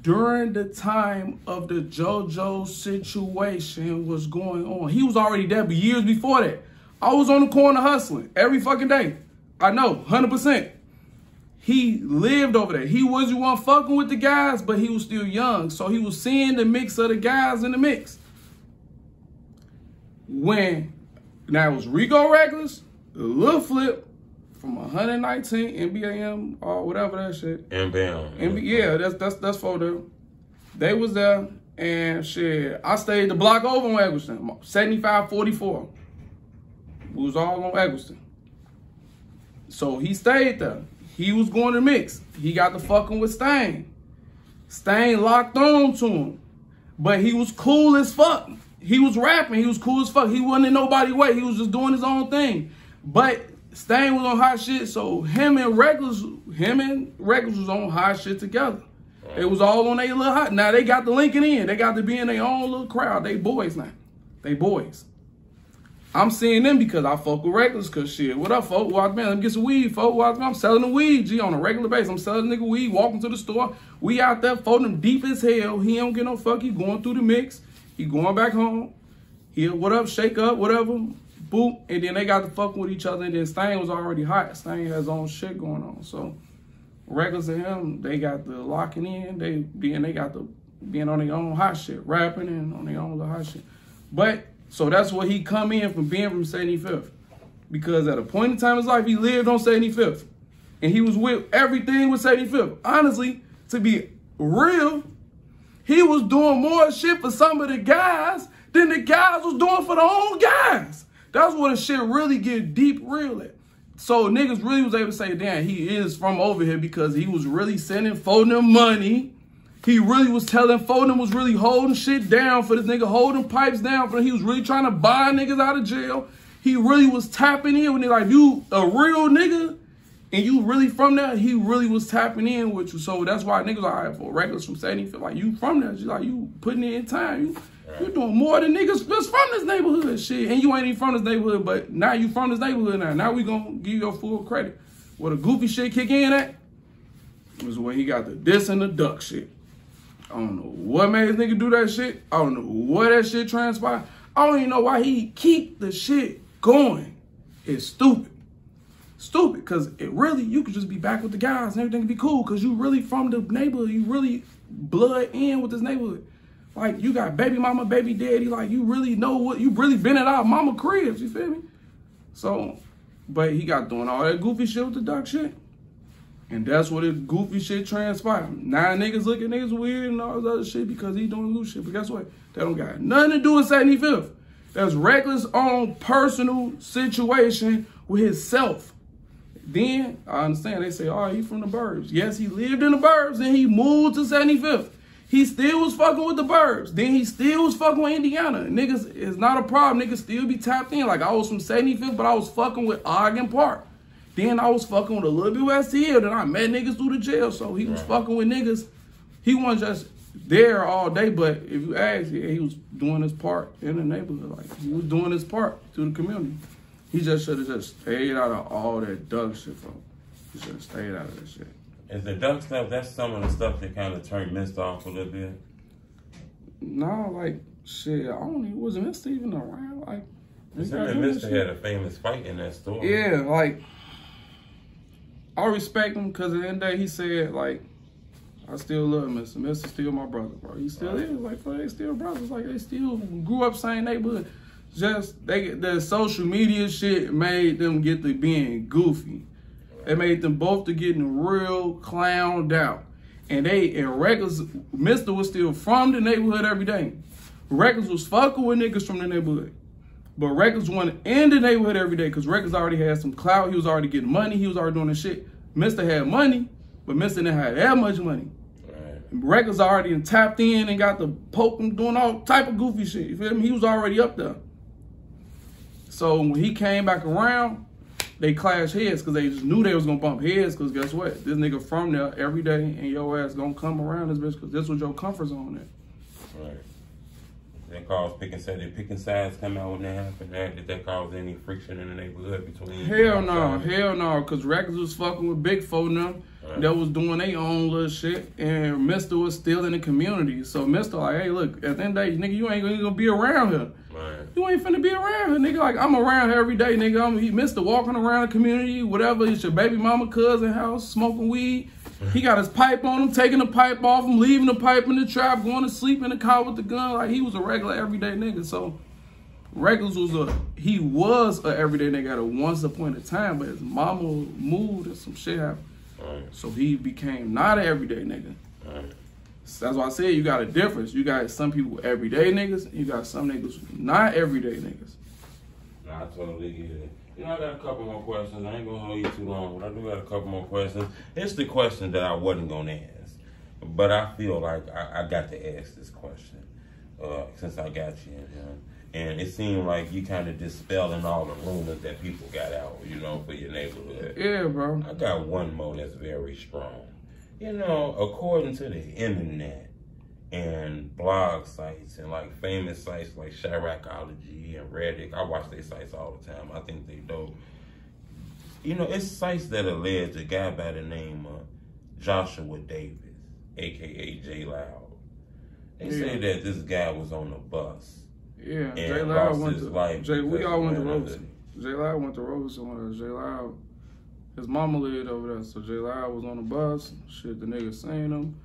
during the time of the JoJo situation was going on. He was already there, but years before that. I was on the corner hustling every fucking day. I know, 100%. He lived over there. He wasn't one fucking with the guys, but he was still young. So he was seeing the mix of the guys in the mix. Now it was RicoRecklezz, the Lil Flip, from 119 NBAM or whatever that shit. NBAM. Yeah, that's for them. They was there and shit. I stayed the block over on Eggleston, 7544. We was all on Eggleston. So he stayed there. He was going to mix. He got to fucking with Stain. Stain locked on to him. But he was cool as fuck. He was rapping. He was cool as fuck. He wasn't in nobody's way. He was just doing his own thing. But Stain was on hot shit, so him and Recklezz was on hot shit together. Right. They was all on their little hot. Now they got the linking in. They got to be in their own little crowd. They boys now. They boys. I'm seeing them because I fuck with Recklezz, cause shit. What up, folk? Watch me. Let me get some weed, folk. Watch me. I'm selling the weed, G, on a regular basis. I'm selling nigga weed, walking to the store. We out there folding them deep as hell. He don't get no fuck. He going through the mix. He going back home. He what up, shake up, whatever. Boop. And then they got to fucking with each other. And then Stain was already hot. Stain has his own shit going on. So Recklezz and him, they got the locking in. They got the being on their own hot shit, rapping and on their own little hot shit. But so that's where he come in from being from 75th. Because at a point in time in his life, he lived on 75th. And he was with everything with 75th. Honestly, to be real, he was doing more shit for some of the guys than the guys was doing for their own guys. That's where the shit really get deep real at. So niggas really was able to say, damn, he is from over here because he was really sending Foden money. He really was telling Foden was really holding shit down for this nigga, holding pipes down for him. He was really trying to buy niggas out of jail. He really was tapping in with it. Like, you a real nigga and you really from there, he really was tapping in with you. So that's why niggas are like, for Recklezz from 75, like, you from there. Like, you putting in time. You doing more than niggas just from this neighborhood, shit. And you ain't even from this neighborhood, but now you from this neighborhood now. Now we gonna give you your full credit. Where the goofy shit kick in at was when he got the diss and the duck shit. I don't know what made this nigga do that shit. I don't know what that shit transpired. I don't even know why he keep the shit going. It's stupid. Stupid, because it really, you could just be back with the guys and everything could be cool because you really from the neighborhood. You really blood in with this neighborhood. Like, you got baby mama, baby daddy. Like, you really know what, you really been at our mama cribs, you feel me? So, but he got doing all that goofy shit with the duck shit. And that's what this goofy shit transpired. Now niggas look at niggas weird and all this other shit because he doing goofy shit. But guess what? That don't got nothing to do with 75th. That's Recklezz' own personal situation with himself. Then, I understand, they say, oh, he from the burbs. Yes, he lived in the burbs, then he moved to 75th. He still was fucking with the burbs. Then he still was fucking with Indiana. Niggas, it's not a problem. Niggas still be tapped in. Like, I was from 75th, but I was fucking with Ogden Park. Then I was fucking with a little bit West Hill. Then I met niggas through the jail. So he was fucking with niggas. He wasn't just there all day, but if you ask, yeah, he was doing his part in the neighborhood. Like, he was doing his part to the community. He just should have just stayed out of all that duck shit, bro. He should have stayed out of that shit. Is the duck stuff, that's some of the stuff that kind of turned Mister off a little bit? No, like, shit, I don't even, wasn't Mister even around? Like, Mister had a famous fight in that store. Yeah, like, I respect him because at the end of the day, he said, like, I still love Mister. Mister still my brother, bro. He still is. Like, bro, they still brothers. Like, they still grew up same neighborhood. Just, the social media shit made them get to being goofy. It made them both to getting real clowned out. And Recklezz, Mister was still from the neighborhood every day. Recklezz was fucking with niggas from the neighborhood. But Recklezz wanted in the neighborhood every day because Recklezz already had some clout. He was already getting money. He was already doing the shit. Mister had money, but Mister didn't have that much money. Right. Recklezz already tapped in and got the poke and doing all type of goofy shit. You feel me? He was already up there. So when he came back around, they clashed heads because they just knew they was going to bump heads because guess what? This nigga from there every day and your ass going to come around this bitch because this was your comfort zone there. Right. That caused picking sides come out when that happened. Did that cause any friction in the neighborhood between? Hell no, because Recklezz was fucking with Big Four and them that was doing their own little shit, and Mister was still in the community. So Mister like, hey, look, at the end of the day, nigga, you ain't gonna be around here. Right. You ain't finna be around here, nigga. Like, I'm around here every day, nigga. Mister walking around the community, whatever. It's your baby mama, cousin house, smoking weed. He got his pipe on him, taking the pipe off him, leaving the pipe in the trap, going to sleep in the car with the gun. Like, he was a regular everyday nigga. So Recklezz was a everyday nigga at a once upon a time, but his mama moved and some shit happened. Right. So he became not an everyday nigga. Right. So that's why I said you got a difference. You got some people everyday niggas, and you got some niggas not everyday niggas. Nah, I totally get it. You know, I got a couple more questions. I ain't gonna hold you too long, but I do got a couple more questions. It's the question that I wasn't gonna ask, but I feel like I got to ask this question since I got you in here. And it seemed like you kind of dispelling all the rumors that people got out, you know, for your neighborhood. Yeah, bro. I got one more that's very strong. You know, according to the internet and blog sites and like famous sites like Chiracology and Reddit, I watch their sites all the time. I think they dope. You know, it's sites that allege a guy by the name of Joshua Davis, aka J Loud. They say that this guy was on a bus. Yeah, and J Loud went to life. we all went to Rose. J Loud went to Rose somewhere. J Loud, his mama lived over there, so J Loud was on the bus. Shit, the niggas seen him.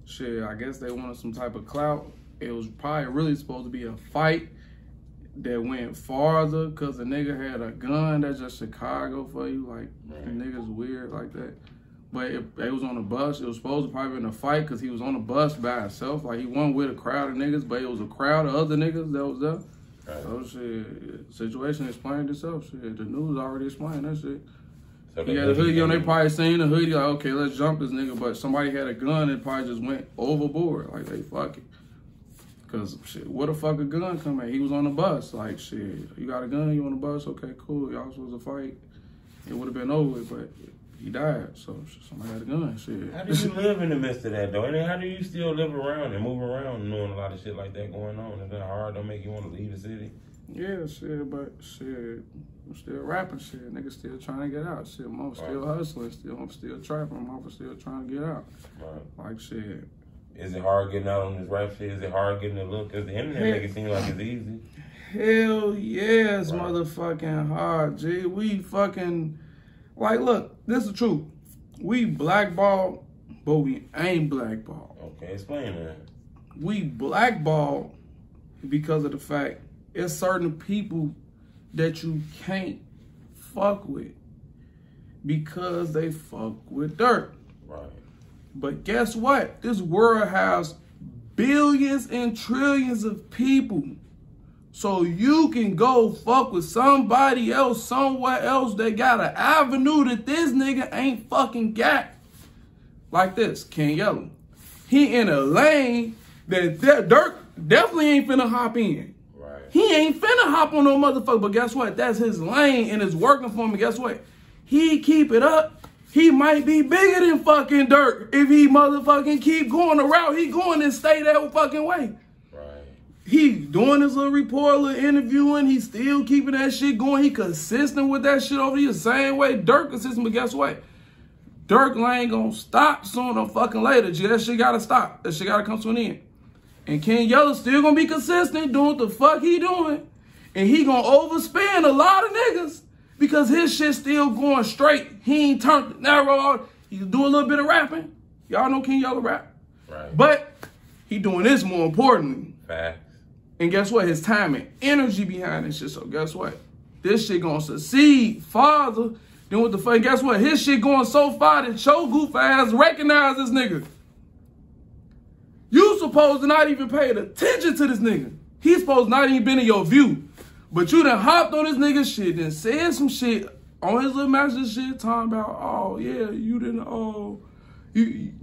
Shit, I guess they wanted some type of clout. It was probably really supposed to be a fight that went farther because the nigga had a gun. That's just Chicago for you. Like, niggas weird like that. But it was on the bus. It was supposed to probably been a fight because he was on the bus by himself. Like, he wasn't with a crowd of niggas, but it was a crowd of other niggas that was there. Right. So, shit, situation explained itself. Shit, the news already explained that shit. So he had a hoodie on. They probably seen the hoodie, like, okay, let's jump this nigga. But somebody had a gun and probably just went overboard. Like, they fuck it. Because, shit, where the fuck a gun come at? He was on the bus. Like, shit, you got a gun, you on the bus? Okay, cool. Y'all supposed to fight. It would have been over, but he died. So, somebody had a gun. Shit. How do you live in the midst of that, though? And then how do you still live around and move around knowing a lot of shit like that going on? Is that hard? Don't make you want to leave the city? Yeah, shit, but shit, I'm still rapping shit. Niggas still trying to get out. Shit, mom still hustling. I'm still trapping. Mom still trying to get out. Right. Like, shit. Is it hard getting out on this rap shit? Is it hard getting a look? Because the internet make it seem like it's easy. Hell yes, motherfucking hard, G. We fucking, like, look, this is the truth. We blackballed, but we ain't blackballed. Okay, explain that. We blackballed because of the fact it's certain people that you can't fuck with because they fuck with dirt. Right. But guess what? This world has billions and trillions of people. So you can go fuck with somebody else, somewhere else that got an avenue that this nigga ain't fucking got. Like this, King Yellow. He in a lane that Dirk definitely ain't finna hop in. Right. He ain't finna hop on no motherfucker, but guess what? That's his lane and it's working for him. Guess what? He keep it up. He might be bigger than fucking Dirk if he motherfucking keep going the route he going and stay that fucking way. Right. He doing his little report, little interviewing. He still keeping that shit going. He consistent with that shit over here the same way Dirk consistent, but guess what? Dirk lane gonna stop sooner or fucking later. That shit gotta stop. That shit gotta come to an end. And King Yellow still gonna be consistent doing what the fuck he doing. And he gonna overspend a lot of niggas. Because his shit still going straight. He ain't turned narrow. He do a little bit of rapping. Y'all know King Yellow rap. Right. But he doing this more importantly. Facts. And guess what? His time and energy behind this shit. So guess what? This shit gonna succeed farther than what the fuck. Guess what? His shit going so far that your goof ass recognize this nigga. You supposed to not even pay attention to this nigga. He's supposed to not even been in your view. But you done hopped on this nigga shit and said some shit on his little message shit talking about, oh, yeah, you didn't,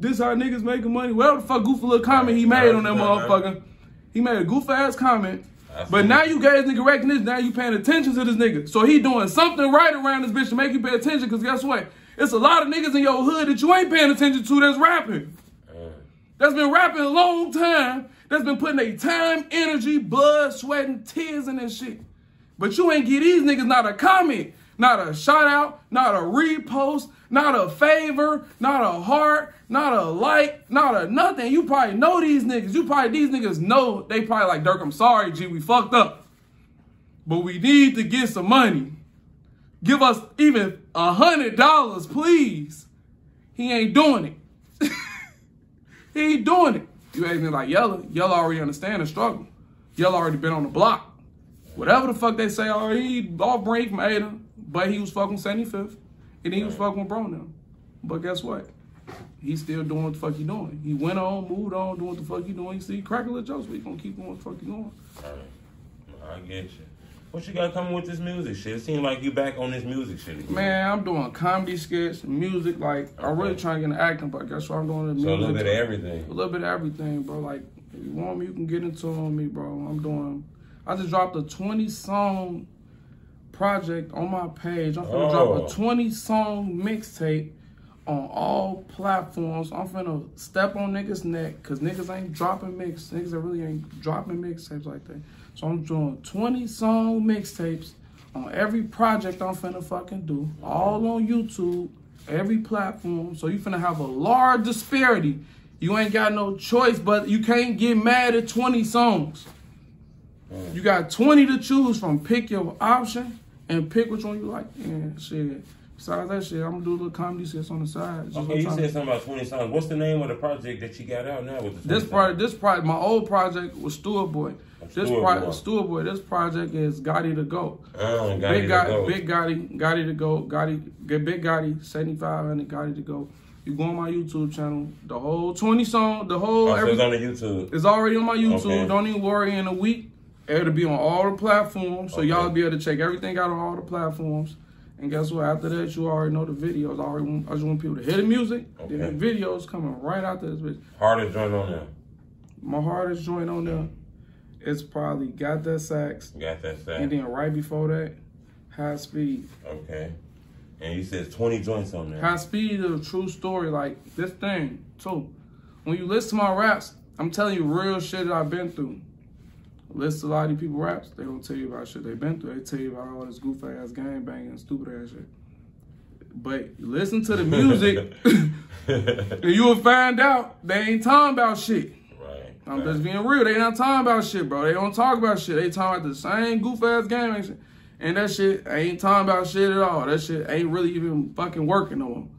this how niggas making money. Whatever the fuck goofy little comment he made on that motherfucker. He made a goof ass comment. But now you gave this nigga recognition, now you paying attention to this nigga. So he doing something right around this bitch to make you pay attention, because guess what? It's a lot of niggas in your hood that you ain't paying attention to that's rapping. That's been rapping a long time. That's been putting their time, energy, blood, sweat, and tears in this shit. But you ain't give these niggas not a comment, not a shout out, not a repost, not a favor, not a heart, not a like, not a nothing. You probably know these niggas. These niggas know. They probably like, Dirk, I'm sorry, G, we fucked up. But we need to get some money. Give us even $100, please. He ain't doing it. He ain't doing it. You ask me like Yellow already understand the struggle. Yellow already been on the block. Whatever the fuck they say, oh, he off break from Ada, but he was fucking 75th, and he was fucking with Bro now. But guess what? He's still doing what the fuck he doing. He went on, moved on, doing what the fuck he doing. You see, cracking little jokes, but he gonna keep doing what the fuck he doing. All right. I get you. What you got coming with this music shit? It seems like you back on this music shit again. Man, I'm doing comedy skits, music, like, I'm really trying to get into acting, but guess what I'm doing? The music. So a little bit of everything. A little bit of everything, bro. Like, if you want me, you can get into it on me, bro. I just dropped a 20-song project on my page. I'm gonna drop a 20-song mixtape on all platforms. I'm finna step on niggas' neck because niggas ain't dropping niggas that really ain't dropping mixtapes like that. So I'm doing 20 song mixtapes on every project I'm finna fucking do, all on YouTube, every platform. So you finna have a large disparity. You ain't got no choice, but you can't get mad at 20 songs. You got 20 to choose from. Pick your option and pick which one you like. And shit. Besides that shit, I'm gonna do a little comedy skits on the side. Okay, you said something about 20 songs. What's the name of the project that you got out now with the This project, my old project was Stewart Boy. Stewart Boy. This project is Gotti the GOAT. Oh, Big Gotti the GOAT. Big Gotti, 7500 Gotti the GOAT. You go on my YouTube channel, the whole 20 song, the whole. So it's on the YouTube. It's already on my YouTube. Okay. Don't even worry. In a week, it'll be on all the platforms, so y'all be able to check everything out on all the platforms. And guess what? After that, you already know the videos. I just want people to hear the music. Okay. Then the videos coming right after this bitch. Hardest joint on there? My hardest joint on there is probably Got That Sax. Got That Sax. And then right before that, High Speed. Okay. And you said 20 joints on there. High Speed is a true story. Like, this thing, too. When you listen to my raps, I'm telling you real shit that I've been through. Listen to a lot of these people raps, they don't tell you about shit they've been through. They tell you about all this goof ass gang banging and stupid ass shit. But listen to the music, and you will find out they ain't talking about shit. Right. I'm just being real. They not talking about shit, bro. They don't talk about shit. They talking about the same goof ass gang banging shit. And that shit ain't talking about shit at all. That shit ain't really even fucking working on them.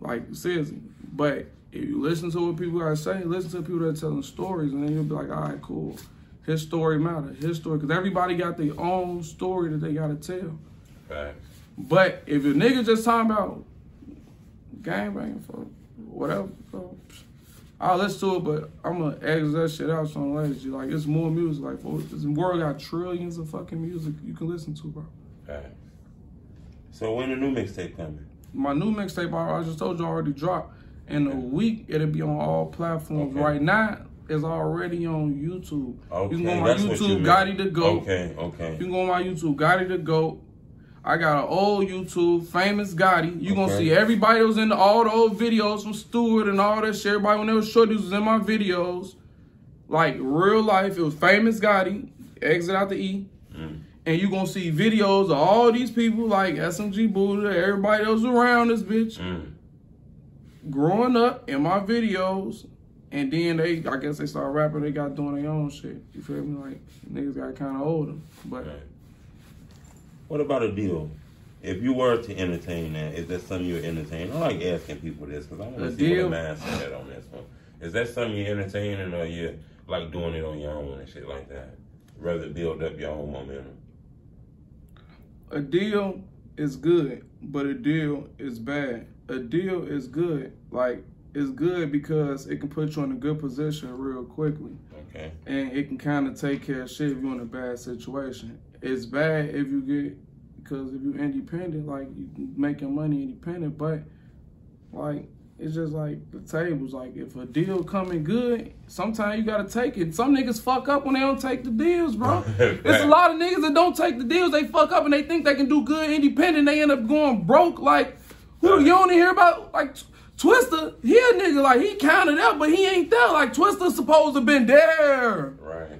Like, seriously. But if you listen to what people gotta say, listen to people that are telling stories, and then you'll be like, all right, cool. His story matters. His story, because everybody got their own story that they got to tell. Facts. But if a nigga just talking about gangbanging for whatever, so I'll listen to it, but I'm going to exit that shit out some later. Like, it's more music. Like, this world got trillions of fucking music you can listen to, bro. Facts. So when the new mixtape coming? My new mixtape, I just told you, already dropped. In a week, it'll be on all platforms. Okay. Right now, it's already on YouTube. Okay, you can go on my YouTube, Gotti the GOAT. Okay. You can go on my YouTube, Gotti the GOAT. I got an old YouTube, Famous Gotti. You gonna see everybody that was in all the old videos from Stewart and all that shit. Everybody when they was short, was in my videos. Like, real life, it was Famous Gotti, exit out the E. And you gonna see videos of all these people, like SMG Buddha, everybody that was around this bitch. Growing up in my videos. And then I guess they started rapping, they got doing their own shit. You feel me? Like, niggas got kind of older. But what about a deal? If you were to entertain that, is that something you would entertain? I like asking people this because I want to see what the mindset is on this one. Is that something you're entertaining, or you like doing it on your own and shit like that? Rather build up your own momentum? A deal is good, but a deal is bad. A deal is good. Like, it's good because it can put you in a good position real quickly. Okay. And it can kind of take care of shit if you're in a bad situation. It's bad if you get, because if you're independent, like, you can make your money independent, but, like, it's just like the tables. Like, if a deal coming good, sometimes you got to take it. Some niggas fuck up when they don't take the deals, bro. There's a lot of niggas that don't take the deals. They fuck up and they think they can do good independent. They end up going broke. Like, who you only hear about, like, Twista, he a nigga, like, he counted up, but he ain't there. Like, Twista supposed to been there. Right.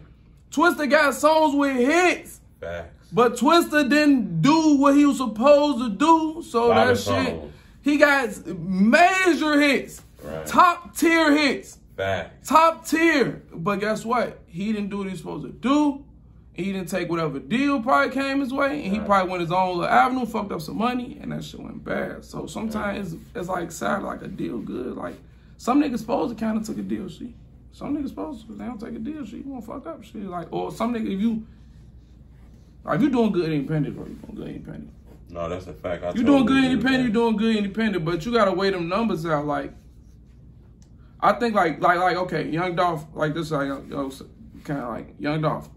Twista got songs with hits. Facts. But Twista didn't do what he was supposed to do. So that shit, he got major hits. Right. Top tier hits. Facts. Top tier. But guess what? He didn't do what he was supposed to do. He didn't take whatever deal probably came his way, and he probably went his own little avenue, fucked up some money, and that shit went bad. So sometimes it's like sad, like a deal good. Like, some niggas supposed to kind of took a deal shit. Some niggas supposed to, because they don't take a deal shit. You won't fuck up shit. Like, or some niggas, if you doing good independent, bro, you doing good independent. No, that's a fact. You doing good independent, you doing good independent, but you gotta weigh them numbers out. Like, I think like okay, Young Dolph, like this, like, kind of like Young Dolph.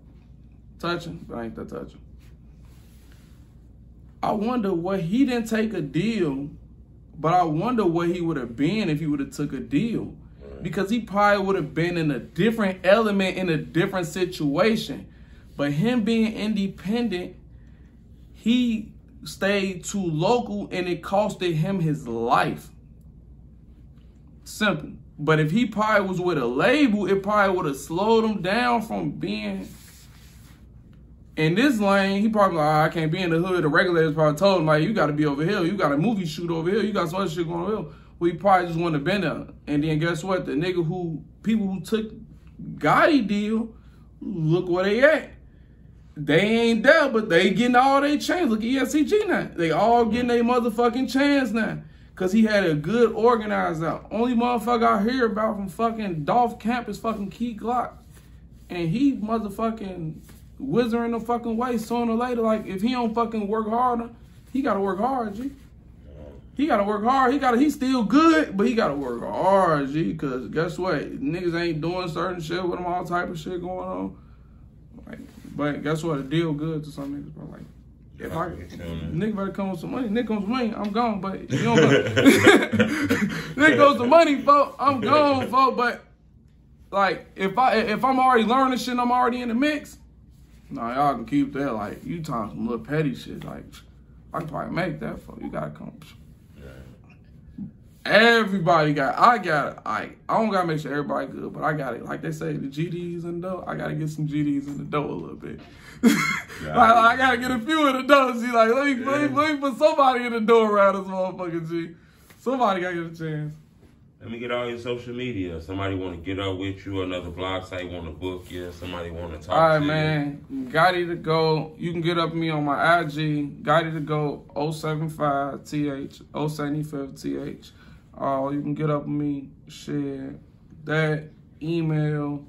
Touching, but ain't that touching. I wonder what he didn't take a deal, but I wonder what he would have been if he would have took a deal. Because he probably would have been in a different element, in a different situation. But him being independent, he stayed too local and it costed him his life. Simple. But if he probably was with a label, it probably would have slowed him down from being in this lane. He probably like, oh, I can't be in the hood. The Recklezz probably told him, like, you got to be over here. You got a movie shoot over here. You got some other shit going on here. Well, he probably just wanted to bend there. And then guess what? The nigga people who took Gotti deal, look where they at. They ain't there, but they getting all their chance. Look at ESCG now. They all getting their motherfucking chance now. Because he had a good organizer. Only motherfucker I hear about from fucking Dolph Camp is fucking Key Glock. And he motherfucking wizarding the fucking way sooner or later. Like, if he don't fucking work harder, he got to work hard, G. He got to work hard. He's still good, but he got to work hard, G. Because guess what? Niggas ain't doing certain shit with him, all type of shit going on. Like, but guess what? A deal good to some niggas, bro. Like, if nigga better come with some money. Nigga comes with money, I'm gone. But you don't nigga goes to money, folks, I'm gone, folks. But like, if I'm already learning shit and I'm already in the mix, nah, y'all can keep that. Like, you talking some little petty shit. Like, I can probably make that, folks. You gotta come. Everybody I don't gotta make sure everybody good, but I got it. Like they say, the GDs in the dough. I gotta get some GDs in the dough a little bit. I gotta get a few in the dough. See, like let me put somebody in the door around this motherfucking G. Somebody gotta get a chance. Let me get all your social media. Somebody want to get up with you, another blog site want to book you, somebody want to talk to you. All right, man. Gotti to go. You can get up with me on my IG. Gotti to go 075TH, 075TH. You can get up with me, share that, email,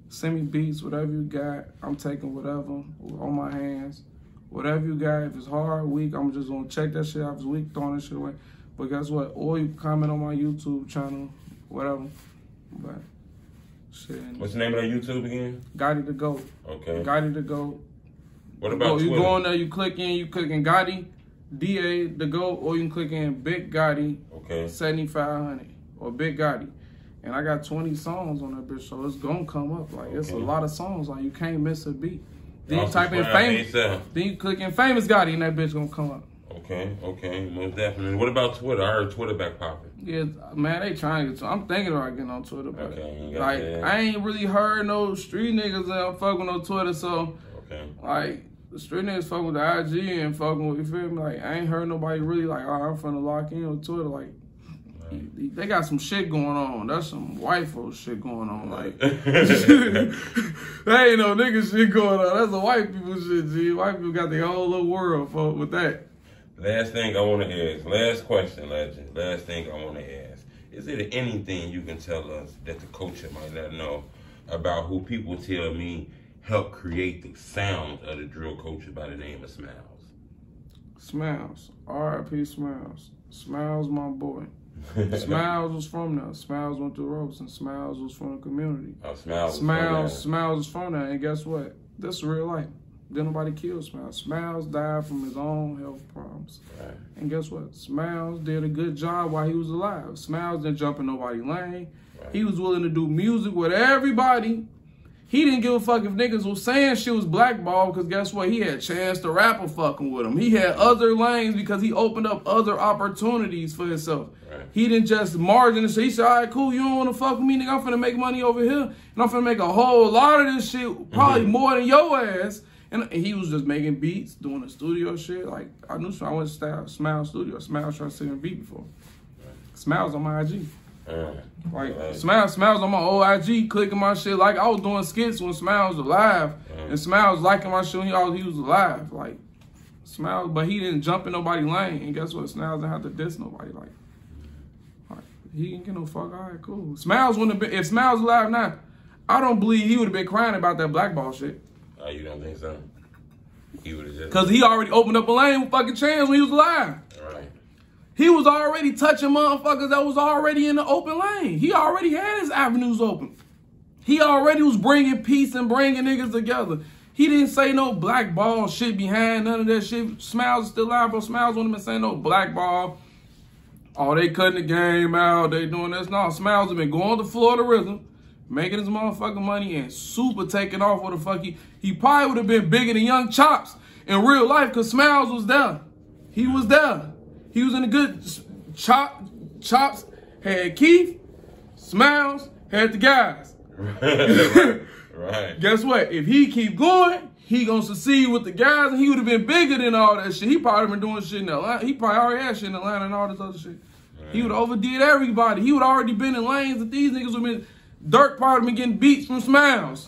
send me beats, whatever you got. I'm taking whatever on my hands. Whatever you got. If it's hard, weak, I'm just going to check that shit out. If it's weak, throwing that shit away. But guess what? Or you can comment on my YouTube channel, whatever. But shit. What's the name of that YouTube again? Gotti to go. Okay. Gotti to go. What about Twitter? You go on there, you click in Gotti, DA to go, or you can click in Big Gotti, okay, 7500, or Big Gotti. And I got 20 songs on that bitch, so it's gonna come up. Like, it's a lot of songs, like, you can't miss a beat. Then you type in famous, then you click in Famous Gotti, and that bitch gonna come up. Okay, most definitely. What about Twitter? I heard Twitter back popping. Yeah, man, they trying to get to. I'm thinking about getting on Twitter, but like, I ain't really heard no street niggas that fuck with no Twitter, so like, the street niggas fuck with the IG and fucking with, you feel me? Like, I ain't heard nobody really like, oh, I'm finna lock in on Twitter. Like, they got some shit going on. That's some white folks shit going on. Like, that ain't no nigga shit going on. That's a white people shit, G. White people got their whole little world fucked with that. Last thing I want to ask. Last question, Legend. Last thing I want to ask. Is there anything you can tell us that the culture might not know about who people tell me helped create the sound of the drill culture by the name of Smylez? Smylez. R.I.P. Smylez. Smylez, my boy. Smylez was from there. Smylez went through ropes, and Smylez was from the community. Oh, Smylez was from there, and guess what? This is real life. Didn't nobody kill Smylez. Smylez died from his own health problems. Right. And guess what? Smylez did a good job while he was alive. Smylez didn't jump in nobody's lane. Right. He was willing to do music with everybody. He didn't give a fuck if niggas was saying shit was blackballed, because guess what? He had Chance the Rapper fucking with him. He had other lanes because he opened up other opportunities for himself. Right. He didn't just margin and say, he said, all right, cool, you don't want to fuck with me, nigga. I'm finna make money over here, and I'm finna make a whole lot of this shit, probably more than your ass. And he was just making beats, doing the studio shit. Like, I knew I went to Smylez studio. Smylez tried to sing a beat before. Smylez on my IG. Like, Smylez on my old IG, clicking my shit. Like, I was doing skits when Smylez was alive. And Smylez liking my shit when he was alive. Like, Smylez, but he didn't jump in nobody's lane. And guess what? Smylez didn't have to diss nobody. Like he didn't get no fuck. All right, cool. Smylez wouldn't have been, if Smylez was alive now, I don't believe he would have been crying about that blackball shit. Oh, you don't think so? He would have just... Because he already opened up a lane with fucking Chance when he was alive. Right. He was already touching motherfuckers that was already in the open lane. He already had his avenues open. He already was bringing peace and bringing niggas together. He didn't say no blackball shit behind none of that shit. Smylez is still alive, bro. Smylez wouldn't have been saying no blackball. Oh, they cutting the game out. They doing this. No, Smylez have been going to Florida Rhythm, making his motherfucking money, and super taking off with the fuck. He probably would have been bigger than Young Chops in real life, because Smylez was there. He was there. He was in a good Chops had Keith, Smylez had the guys. Right. Guess what? If he keep going, he gonna succeed with the guys, and he would have been bigger than all that shit. He probably been doing shit in Atlanta. He probably already had shit in Atlanta and all this other shit. Right. He would have overdid everybody. He would already been in lanes that these niggas would been. Durk probably been getting beats from Smylez.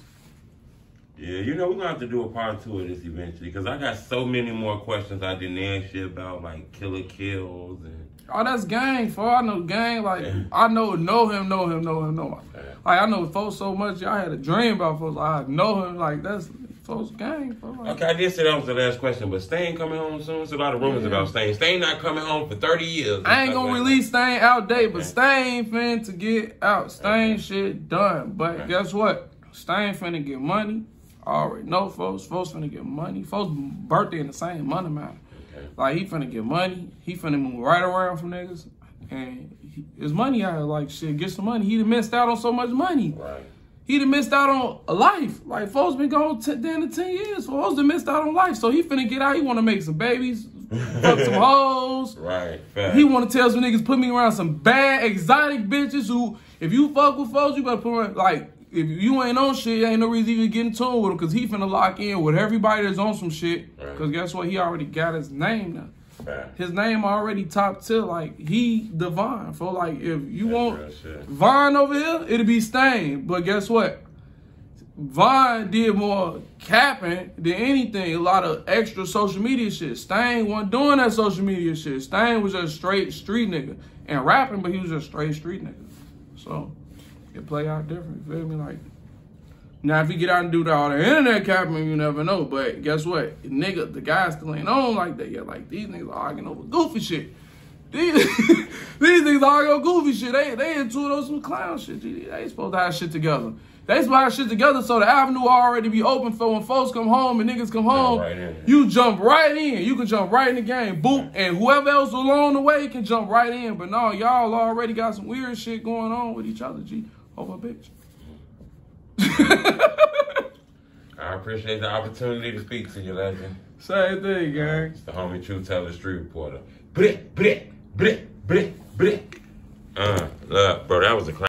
Yeah, you know, we're gonna have to do a part 2 of this eventually, because I got so many more questions I didn't ask you about, like killer kills and. Oh, that's gang, for I know gang. Like I know him. Like I know folks so much. I had a dream about folks. I know him. Like that's folks gang. Folks. Like, okay, I did say that was the last question, but Stain coming home soon. There's a lot of rumors about Stain. Stain not coming home for 30 years. I ain't gonna release Stain outdate, but Stain finna to get out. Stain shit done. But guess what? Stain finna get money. I already know folks. Folks finna get money. Folks' birthday in the same money amount. Like, he finna get money. He finna move right around from niggas. And his money out here, like, shit, get some money. He done missed out on so much money. Right. He done missed out on a life. Like, folks been gone 10 to 10 years. Folks done missed out on life. So he finna get out. He wanna make some babies, fuck some hoes. Right. Fact. He wanna tell some niggas, put me around some bad, exotic bitches who, if you fuck with folks, you better put around, like, if you ain't on shit, ain't no reason even getting tuned with him, because he finna lock in with everybody that's on some shit. Because guess what? He already got his name now. Right. His name already top tier. Like, he the Von. For like, if you want Von over here, it'll be Stain. But guess what? Von did more capping than anything. A lot of extra social media shit. Stain wasn't doing that social media shit. Stain was just straight street nigga. And rapping, but he was just straight street nigga. So it play out different, you feel me? Like, now if you get out and do all the internet capping, you never know. But guess what? Nigga, the guys still ain't on like that yet. Like, these niggas are arguing over goofy shit. These niggas arguing over goofy shit. They into those some clown shit. They ain't supposed to have shit together. They supposed to have shit together so the avenue already be open for when folks come home and niggas come home. You jump right in. You can jump right in the game. Boop. And whoever else along the way can jump right in. But no, y'all already got some weird shit going on with each other, G. Over a bitch. I appreciate the opportunity to speak to you, legend. Same thing, gang. It's the homie True Teller Street Reporter. Look, bro, that was a classic.